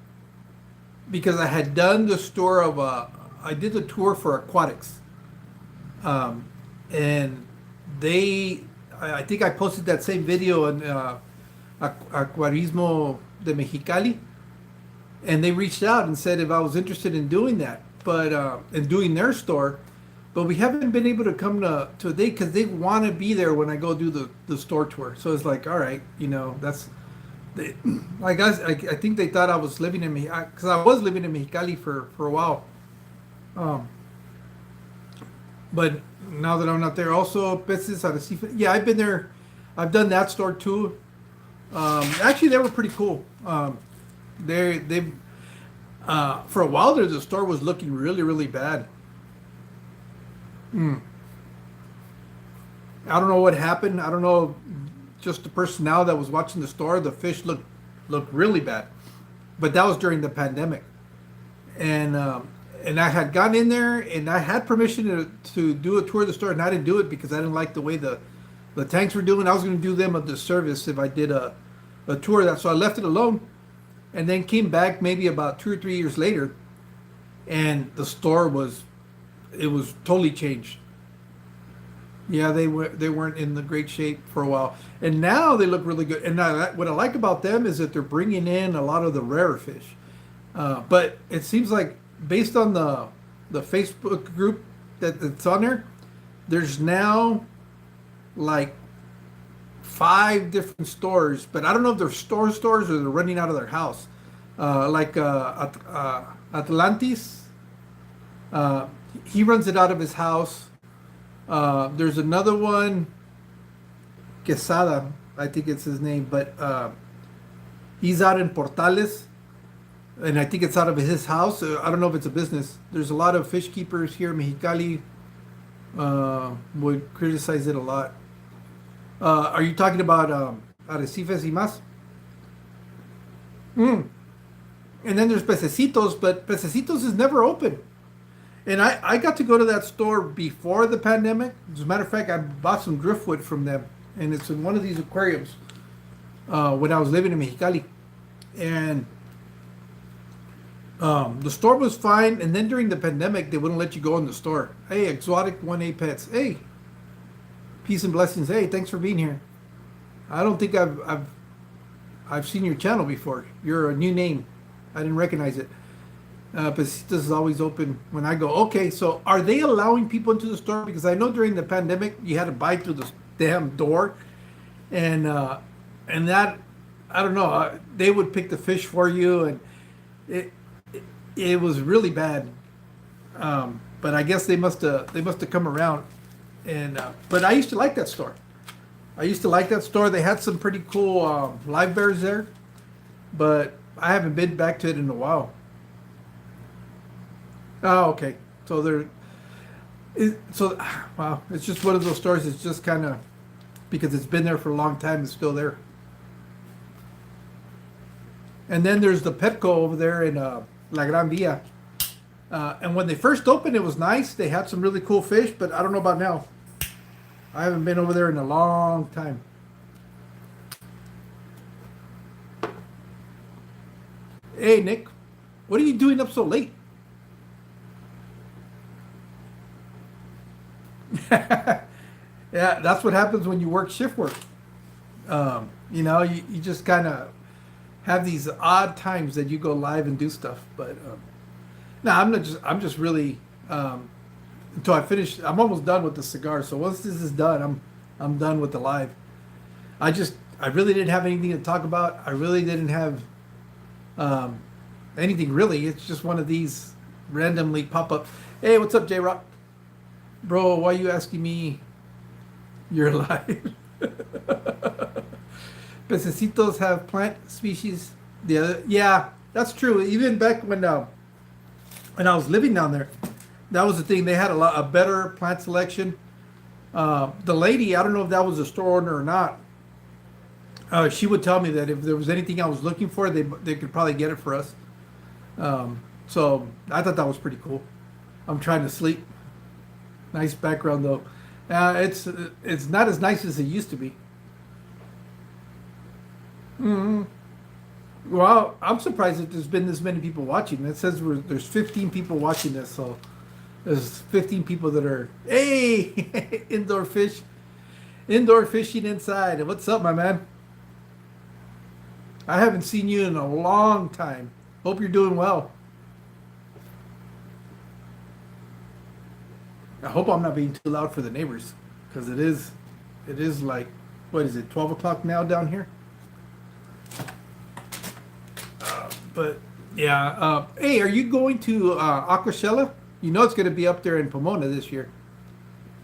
because I had done the store of, I did the tour for aquatics. And I think I posted that same video on Aquarismo de Mexicali, and they reached out and said if I was interested in doing that, but in doing their store, but we haven't been able to come to a date because they want to be there when I go do the store tour. So it's like, all right, that's they, like I think they thought I was living in Mexicali because I was living in Mexicali for a while, but now that I'm not there, also Peces Arrecife. Yeah, I've been there. I've done that store too. Actually, they were pretty cool. They for a while there, the store was looking really, really bad. I don't know what happened. I don't know, just the personnel that was watching the store. The fish looked really bad, but that was during the pandemic, and I had gone in there and I had permission to do a tour of the store, and I didn't do it because I didn't like the way the tanks were doing. I was going to do them a disservice if I did a tour of that, so I left it alone, and then came back maybe about 2 or 3 years later, and the store was totally changed. Yeah, they weren't in the great shape for a while, and now they look really good. And what I like about them is that they're bringing in a lot of the rarer fish. But it seems like based on the Facebook group that's on there, there's now like 5 different stores, but I don't know if they're stores or they're running out of their house. Atlantis, he runs it out of his house. There's another one, Quesada, I think it's his name, but he's out in Portales, and I think it's out of his house. I don't know if it's a business. There's a lot of fish keepers here in Mexicali. Would criticize it a lot. Are you talking about Arrecifes y Más? And then there's Pececitos, but Pececitos is never open. And I got to go to that store before the pandemic. As a matter of fact, I bought some driftwood from them, and it's in one of these aquariums when I was living in Mexicali. And the store was fine, and then during the pandemic, they wouldn't let you go in the store. Hey, Exotic 1A Pets. Hey, peace and blessings. Hey, thanks for being here. I don't think I've seen your channel before. You're a new name. I didn't recognize it. Pecitos is always open when I go. Okay, so are they allowing people into the store? Because I know during the pandemic you had to buy through the damn door, and that, I don't know. They would pick the fish for you, and it was really bad. But I guess they must have come around, and but I used to like that store. They had some pretty cool live bears there, but I haven't been back to it in a while. Oh, okay. So wow, it's just one of those stores. It's just kind of, because it's been there for a long time, it's still there. And then there's the Petco over there in La Gran Via. And when they first opened, it was nice. They had some really cool fish, but I don't know about now. I haven't been over there in a long time. Hey, Nick, what are you doing up so late? Yeah, that's what happens when you work shift work. You just kind of have these odd times that you go live and do stuff. But no, I'm just really until I finish. I'm almost done with the cigar. So once this is done, I'm done with the live. I really didn't have anything to talk about. I really didn't have anything really. It's just one of these randomly pop up. Hey, what's up, J Rock? Bro, why are you asking me you're live? Pececitos have plant species. Yeah, that's true. Even back when I was living down there, that was the thing. They had a better plant selection. The lady, I don't know if that was a store owner or not. She would tell me that if there was anything I was looking for, they could probably get it for us. So I thought that was pretty cool. I'm trying to sleep. Nice background though. It's not as nice as it used to be. Well, I'm surprised that there's been this many people watching. It says there's 15 people watching this, so there's 15 people that are, hey, indoor fish. Indoor fishing inside. What's up, my man? I haven't seen you in a long time. Hope you're doing well. I hope I'm not being too loud for the neighbors, because it is like, what is it, 12 o'clock now down here? But yeah, hey, are you going to Aquascaping? You know it's going to be up there in Pomona this year.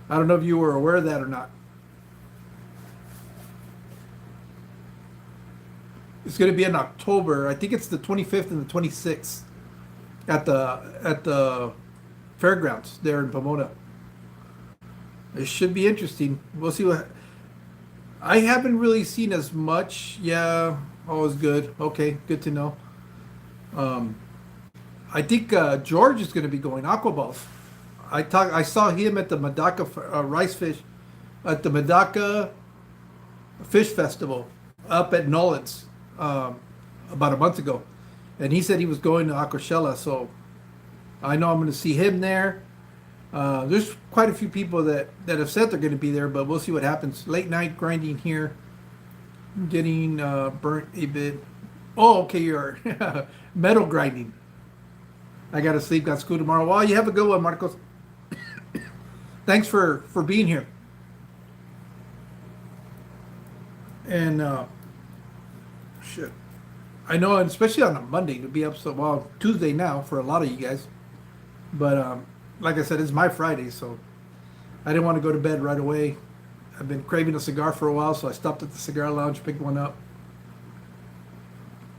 I don't know if you were aware of that or not. It's going to be in October. I think it's the 25th and the 26th at the fairgrounds there in Pomona. It should be interesting. We'll see what. I haven't really seen as much. Yeah, always good. Okay, good to know. Um, I think George is going to be going aquaballs. I saw him at the Medaka rice fish at the Medaka Fish Festival up at Nolan's about a month ago, and he said he was going to Aquashella. So I know I'm going to see him there. There's quite a few people that have said they're going to be there, but we'll see what happens. Late night grinding here, getting burnt a bit. Oh, okay, you're metal grinding. I got to sleep. Got school tomorrow. Well, you have a good one, Marcos. Thanks for being here. And shit, I know, and especially on a Monday to be up so well. Tuesday now for a lot of you guys, but like I said, it's my Friday, so I didn't want to go to bed right away. I've been craving a cigar for a while, so I stopped at the cigar lounge, picked one up.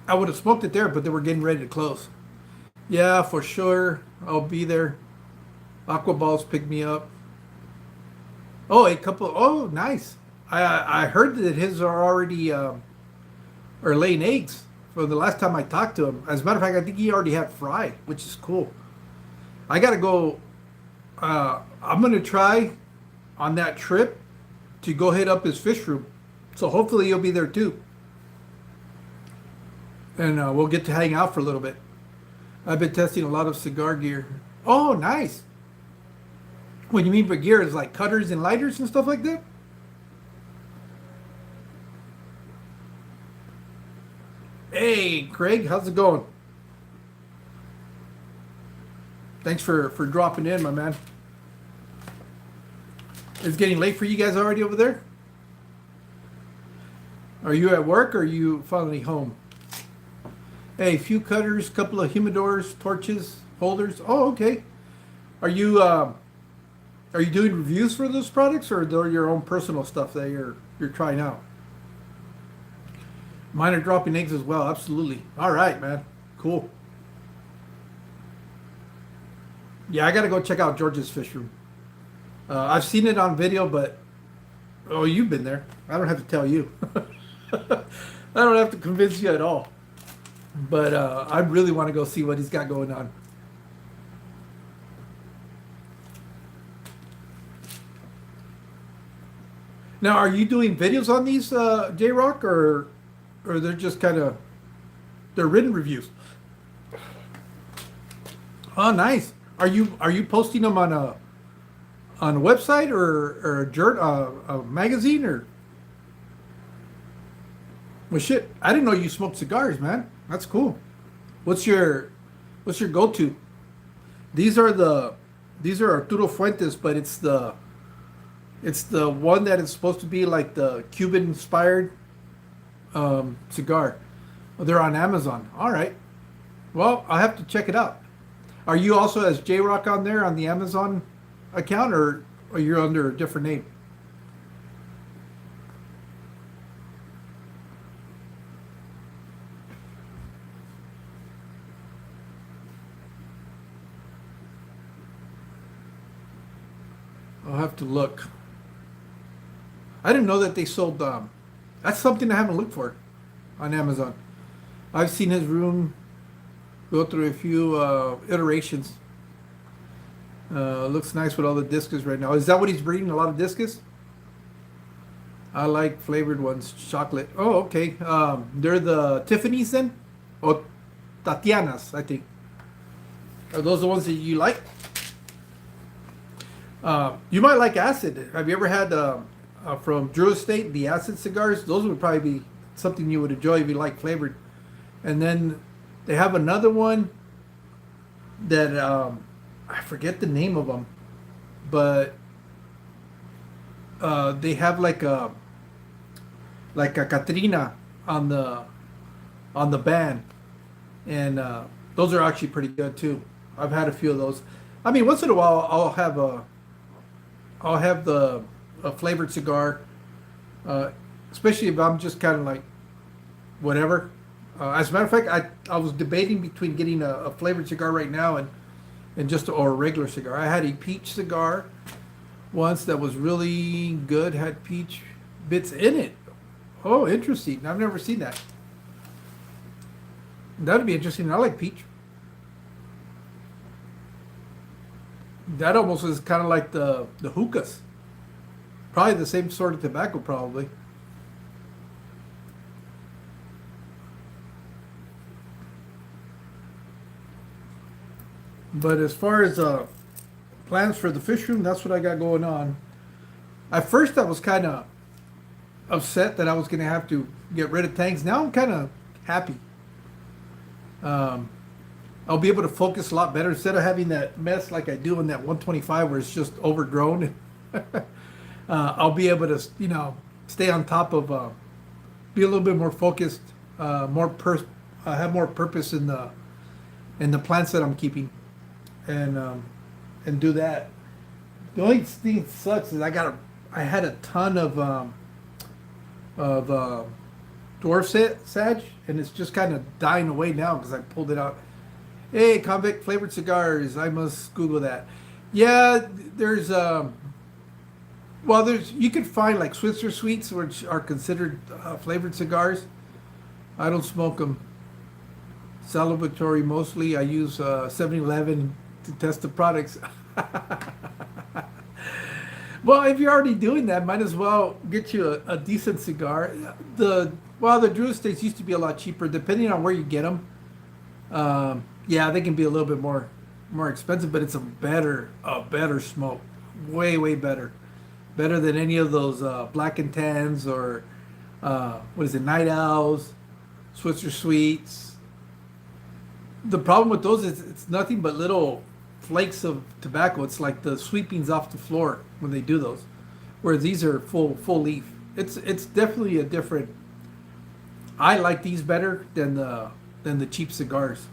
I would have smoked it there, but they were getting ready to close. Yeah, for sure. I'll be there. Aquaballs picked me up. Oh, a couple. Oh, nice. I heard that his are already are laying eggs from the last time I talked to him. As a matter of fact, I think he already had fry, which is cool. I gotta go. I'm gonna try on that trip to go hit up his fish room. So hopefully you'll be there too, and we'll get to hang out for a little bit. I've been testing a lot of cigar gear. Oh, nice. What do you mean by gear? Is like cutters and lighters and stuff like that? Hey, Craig, how's it going? Thanks for dropping in, my man. It's getting late for you guys already over there? Are you at work or are you finally home? Hey, a few cutters, couple of humidors, torches, holders. Oh, okay. Are you doing reviews for those products, or they're your own personal stuff that you're trying out? Mine are dropping eggs as well. Absolutely. All right, man. Cool. Yeah, I gotta go check out George's fish room. I've seen it on video, but oh, you've been there. I don't have to tell you. I don't have to convince you at all. But I really want to go see what he's got going on. Now, are you doing videos on these, J-Rock, or they're just kind of they're written reviews? Oh, nice. Are you posting them on a website or a magazine or? Well, shit. I didn't know you smoked cigars, man. That's cool. What's your go-to? These are Arturo Fuentes, but it's the one that is supposed to be like the Cuban inspired cigar. Well, they're on Amazon. All right. Well, I'll have to check it out. Are you also as J-Rock on there on the Amazon account, or are you under a different name? I'll have to look. I didn't know that they sold. That's something I haven't looked for on Amazon. I've seen his room go through a few iterations. Looks nice with all the discus right now. Is that what he's breeding? A lot of discus? I like flavored ones, chocolate. Oh, okay. They're the Tiffany's then? Oh, Tatiana's, I think. Are those the ones that you like? You might like acid. Have you ever had from Drew Estate, the acid cigars. Those would probably be something you would enjoy if you like flavored. And then they have another one that I forget the name of them, but they have like a Katrina on the band, and those are actually pretty good too. I've had a few of those. I mean, once in a while I'll have the a flavored cigar, especially if I'm just kind of like whatever. As a matter of fact, I was debating between getting a flavored cigar right now and just or a regular cigar. I had a peach cigar once that was really good, had peach bits in it. Oh, interesting. I've never seen that. That'd be interesting. I like peach. That almost is kind of like the hookahs. Probably the same sort of tobacco, probably. But as far as plans for the fish room, that's what I got going on. At first, I was kind of upset that I was going to have to get rid of tanks. Now I'm kind of happy. Um, I'll be able to focus a lot better instead of having that mess like I do in that 125 where it's just overgrown. I'll be able to, stay on top of, be a little bit more focused, have more purpose in the plants that I'm keeping, and do that. The only thing that sucks is I had a ton of dwarf sage, and it's just kind of dying away now because I pulled it out. Hey, convict flavored cigars. I must Google that. Yeah, there's you can find like Switzer Sweets, which are considered flavored cigars. I don't smoke them. Celebratory mostly. I use 7-Eleven to test the products. Well, if you're already doing that, might as well get you a decent cigar. The Drew Estates used to be a lot cheaper, depending on where you get them. Yeah, they can be a little bit more expensive, but it's a better smoke, way better than any of those Black and Tans or what is it, Night Owls, Switzer Sweets. The problem with those is it's nothing but little flakes of tobacco. It's like the sweepings off the floor when they do those, whereas these are full leaf. It's definitely a different. I like these better than the cheap cigars.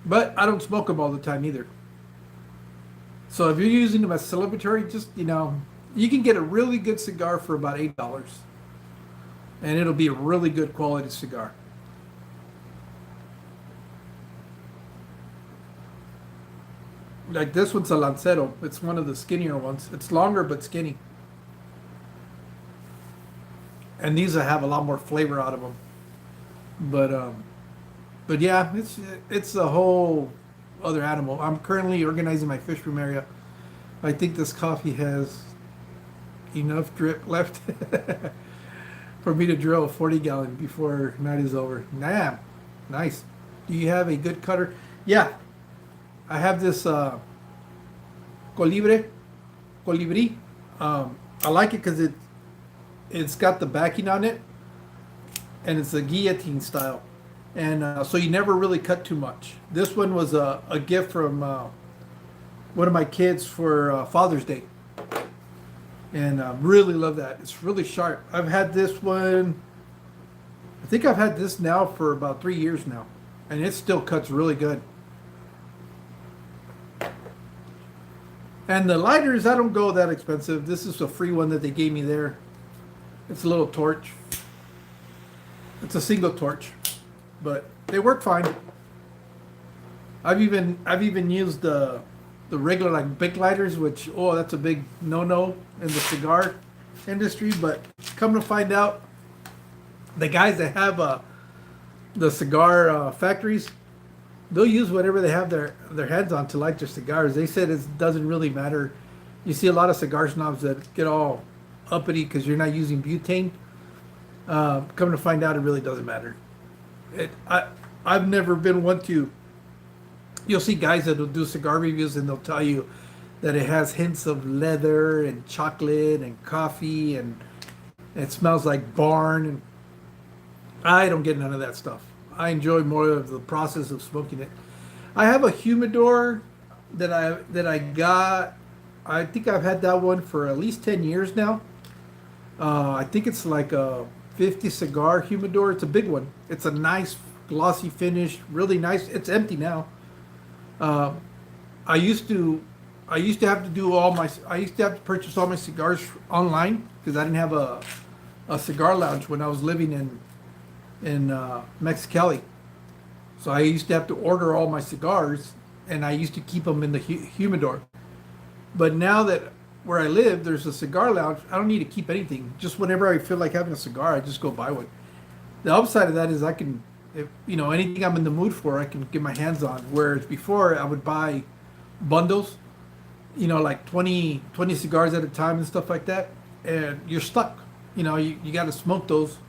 But I don't smoke them all the time either. So if you're using them as celebratory, just you can get a really good cigar for about $8, and it'll be a really good quality cigar. Like this one's a Lancero. It's one of the skinnier ones. It's longer but skinny. And these have a lot more flavor out of them. But yeah, it's a whole other animal. I'm currently organizing my fish room area. I think this coffee has enough drip left for me to drill a 40-gallon before night is over. Nah, nice. Do you have a good cutter? Yeah, I have this colibri. I like it because it's got the backing on it, and it's a guillotine style, and so you never really cut too much. This one was a gift from one of my kids for Father's Day, and really love that. It's really sharp. I've had this one. I think I've had this now for about 3 years now, and it still cuts really good. And the lighters, I don't go that expensive. This is a free one that they gave me there. It's a little torch. It's a single torch, but they work fine. I've even used the regular like big lighters, which that's a big no-no in the cigar industry. But come to find out, the guys that have the cigar factories, they'll use whatever they have their hands on to light their cigars. They said it doesn't really matter. You see a lot of cigar snobs that get all uppity because you're not using butane. Come to find out, it really doesn't matter. I've never been one to. You'll see guys that'll do cigar reviews and they'll tell you, that it has hints of leather and chocolate and coffee, and it smells like barn. And I don't get none of that stuff. I enjoy more of the process of smoking it. I have a humidor that I got. I think I've had that one for at least 10 years now. I think it's like a 50 cigar humidor. It's a big one. It's a nice glossy finish, really nice. It's empty now. Uh, I used to I used to have to do all my I used to have to purchase all my cigars online because I didn't have a cigar lounge when I was living in Mexicali. So I used to have to order all my cigars, and I used to keep them in the humidor. But now that where I live, there's a cigar lounge. I don't need to keep anything. Just whenever I feel like having a cigar, I just go buy one. The upside of that is I can, if anything I'm in the mood for, I can get my hands on. Whereas before, I would buy bundles, like 20 cigars at a time and stuff like that, and you're stuck. You got to smoke those,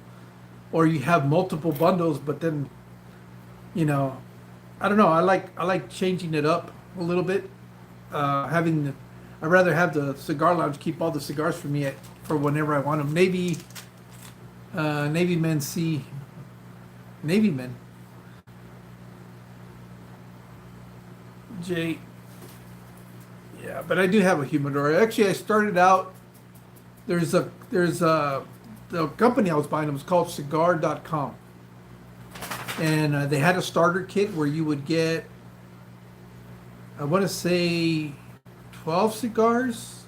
or you have multiple bundles, but then, I don't know. I like changing it up a little bit. I'd rather have the cigar lounge keep all the cigars for me for whenever I want them. Navy men see Navy men. J. Yeah, but I do have a humidor. Actually, I started out. There's the company I was buying them was called Cigar.com, and they had a starter kit where you would get, I want to say, 12 cigars,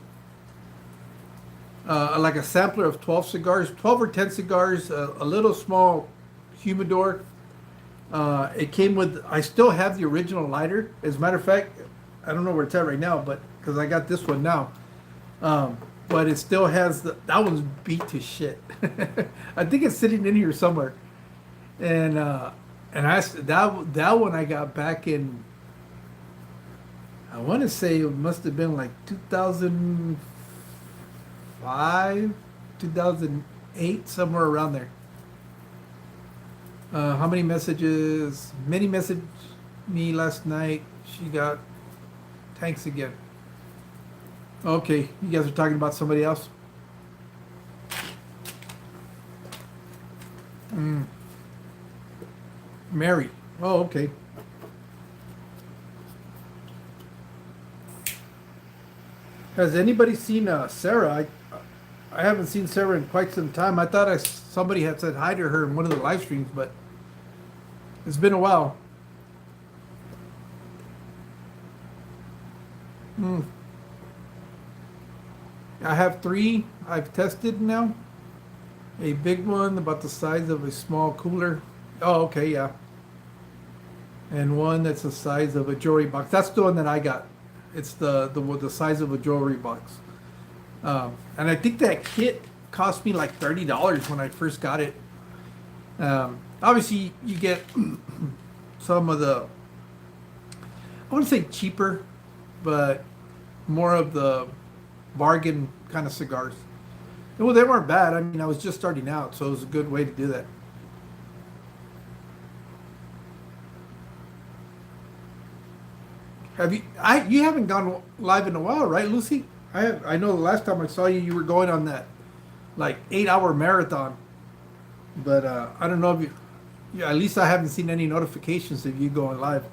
like a sampler of 12 cigars, 12 or 10 cigars, a little small humidor. It came with, I still have the original lighter. As a matter of fact, I don't know where it's at right now, but because I got this one now. But it still has that one's beat to shit. I think it's sitting in here somewhere. And that one I got back in, I want to say it must have been like 2005, 2008, somewhere around there. How many messages? Minnie messaged me last night. She got tanks again. Okay, you guys are talking about somebody else? Mary. Oh, okay. Has anybody seen Sarah? I haven't seen Sarah in quite some time. I thought somebody had said hi to her in one of the live streams, but it's been a while. I have 3 I've tested now. A big one about the size of a small cooler. Oh, okay, yeah. And one that's the size of a jewelry box. That's the one that I got. It's the size of a jewelry box. And I think that kit cost me like $30 when I first got it. Obviously, you get some of the, I wouldn't say cheaper, but more of the bargain kind of cigars. Well, they weren't bad. I mean, I was just starting out, so it was a good way to do that. You haven't gone live in a while, right, Lucy? I know the last time I saw you, you were going on that like 8-hour marathon. But I don't know if yeah, at least I haven't seen any notifications of you going live.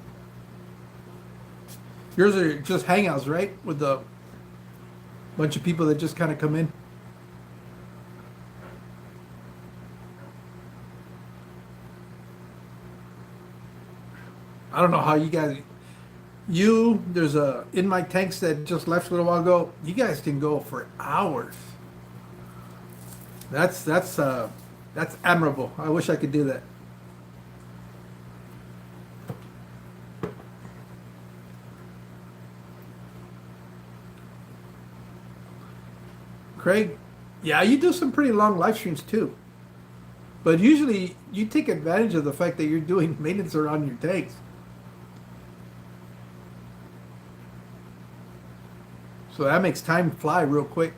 Yours are just hangouts, right? With a bunch of people that just kind of come in. I don't know how you guys. There's a in my tanks that just left a little while ago. You guys can go for hours. That's admirable. I wish I could do that. Craig, yeah, you do some pretty long live streams too. But usually you take advantage of the fact that you're doing maintenance around your tanks. So that makes time fly real quick.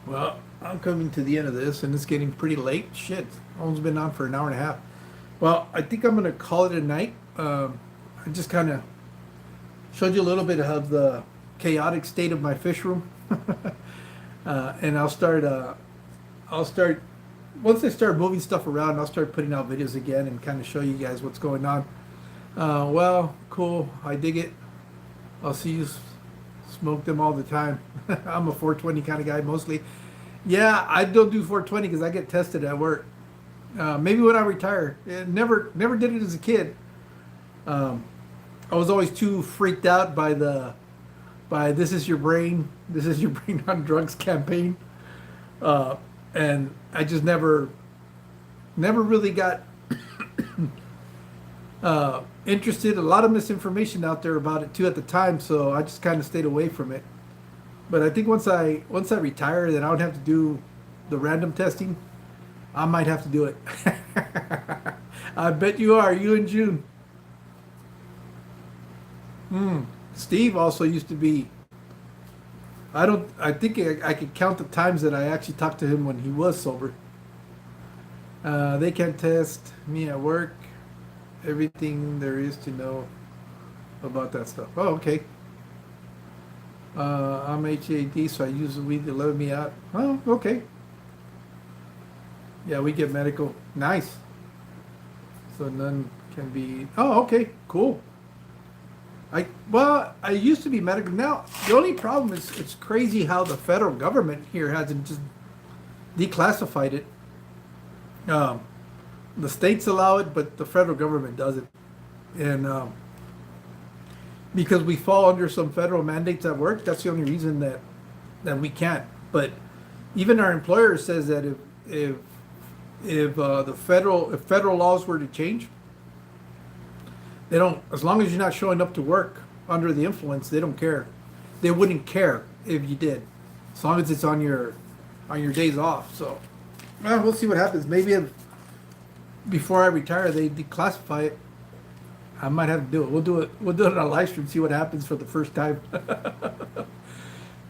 Well, I'm coming to the end of this, and it's getting pretty late. Shit, almost been on for an hour and a half. Well, I think I'm gonna call it a night. I just kind of showed you a little bit of the chaotic state of my fish room, and I'll start once I start moving stuff around. I'll start putting out videos again and kind of show you guys what's going on. Well, cool. I dig it. I'll see you smoke them all the time. I'm a 420 kind of guy mostly. Yeah, I don't do 420 because I get tested at work. Maybe when I retire. Never did it as a kid. I was always too freaked out by this is your brain, this is your brain on drugs campaign, and I just never really got interested. A lot of misinformation out there about it too at the time, so I just kind of stayed away from it. But I think once I retire, then I would have to do the random testing. I might have to do it. I bet you are. You and June. Steve also used to be. I think I could count the times that I actually talked to him when he was sober. They can test me at work. Everything there is to know about that stuff. Oh, okay. I'm HAD, so I use the weed to let me out. Oh, okay. Yeah, we get medical. Nice. So none can be. Oh, okay. Cool. I used to be medical. Now the only problem is it's crazy how the federal government here hasn't just declassified it. The states allow it, but the federal government doesn't, and because we fall under some federal mandates at work, that's the only reason that we can't. But even our employer says that if federal laws were to change, they don't, as long as you're not showing up to work under the influence, they don't care. They wouldn't care if you did, as long as it's on your days off. So, well, we'll see what happens. Maybe before I retire, they declassify it. I might have to do it. We'll do it. We'll do it on a live stream. See what happens for the first time.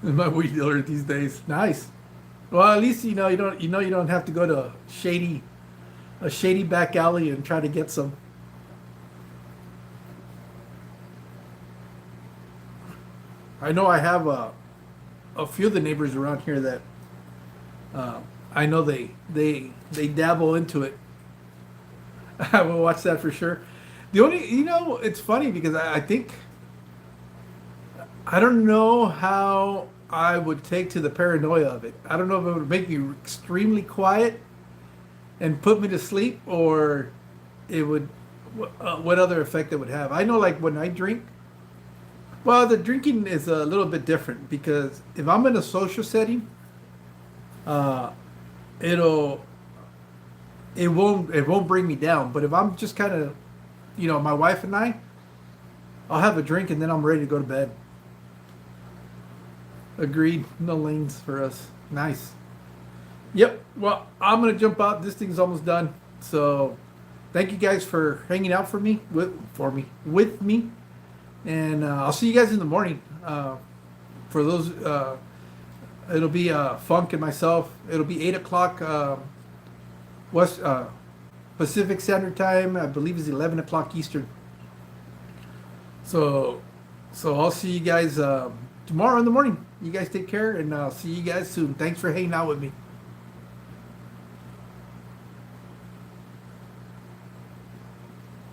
My weed dealer these days. Nice. Well, at least you don't have to go to a shady back alley and try to get some. I know I have a few of the neighbors around here that I know they dabble into it. I will watch that for sure. The only, it's funny because I think, I don't know how I would take to the paranoia of it. I don't know if it would make me extremely quiet and put me to sleep, or it would, what other effect it would have. I know, like, when I drink, well, the drinking is a little bit different because if I'm in a social setting, it won't bring me down. But if I'm just kind of, my wife and I'll have a drink and then I'm ready to go to bed. Agreed. No lanes for us. Nice. Yep. Well, I'm gonna jump out. This thing's almost done. So, thank you guys for hanging out with me, and I'll see you guys in the morning. For those, it'll be Funk and myself. It'll be 8 o'clock West Pacific Standard Time. I believe is 11 o'clock Eastern. So I'll see you guys tomorrow in the morning. You guys take care, and I'll see you guys soon. Thanks for hanging out with me.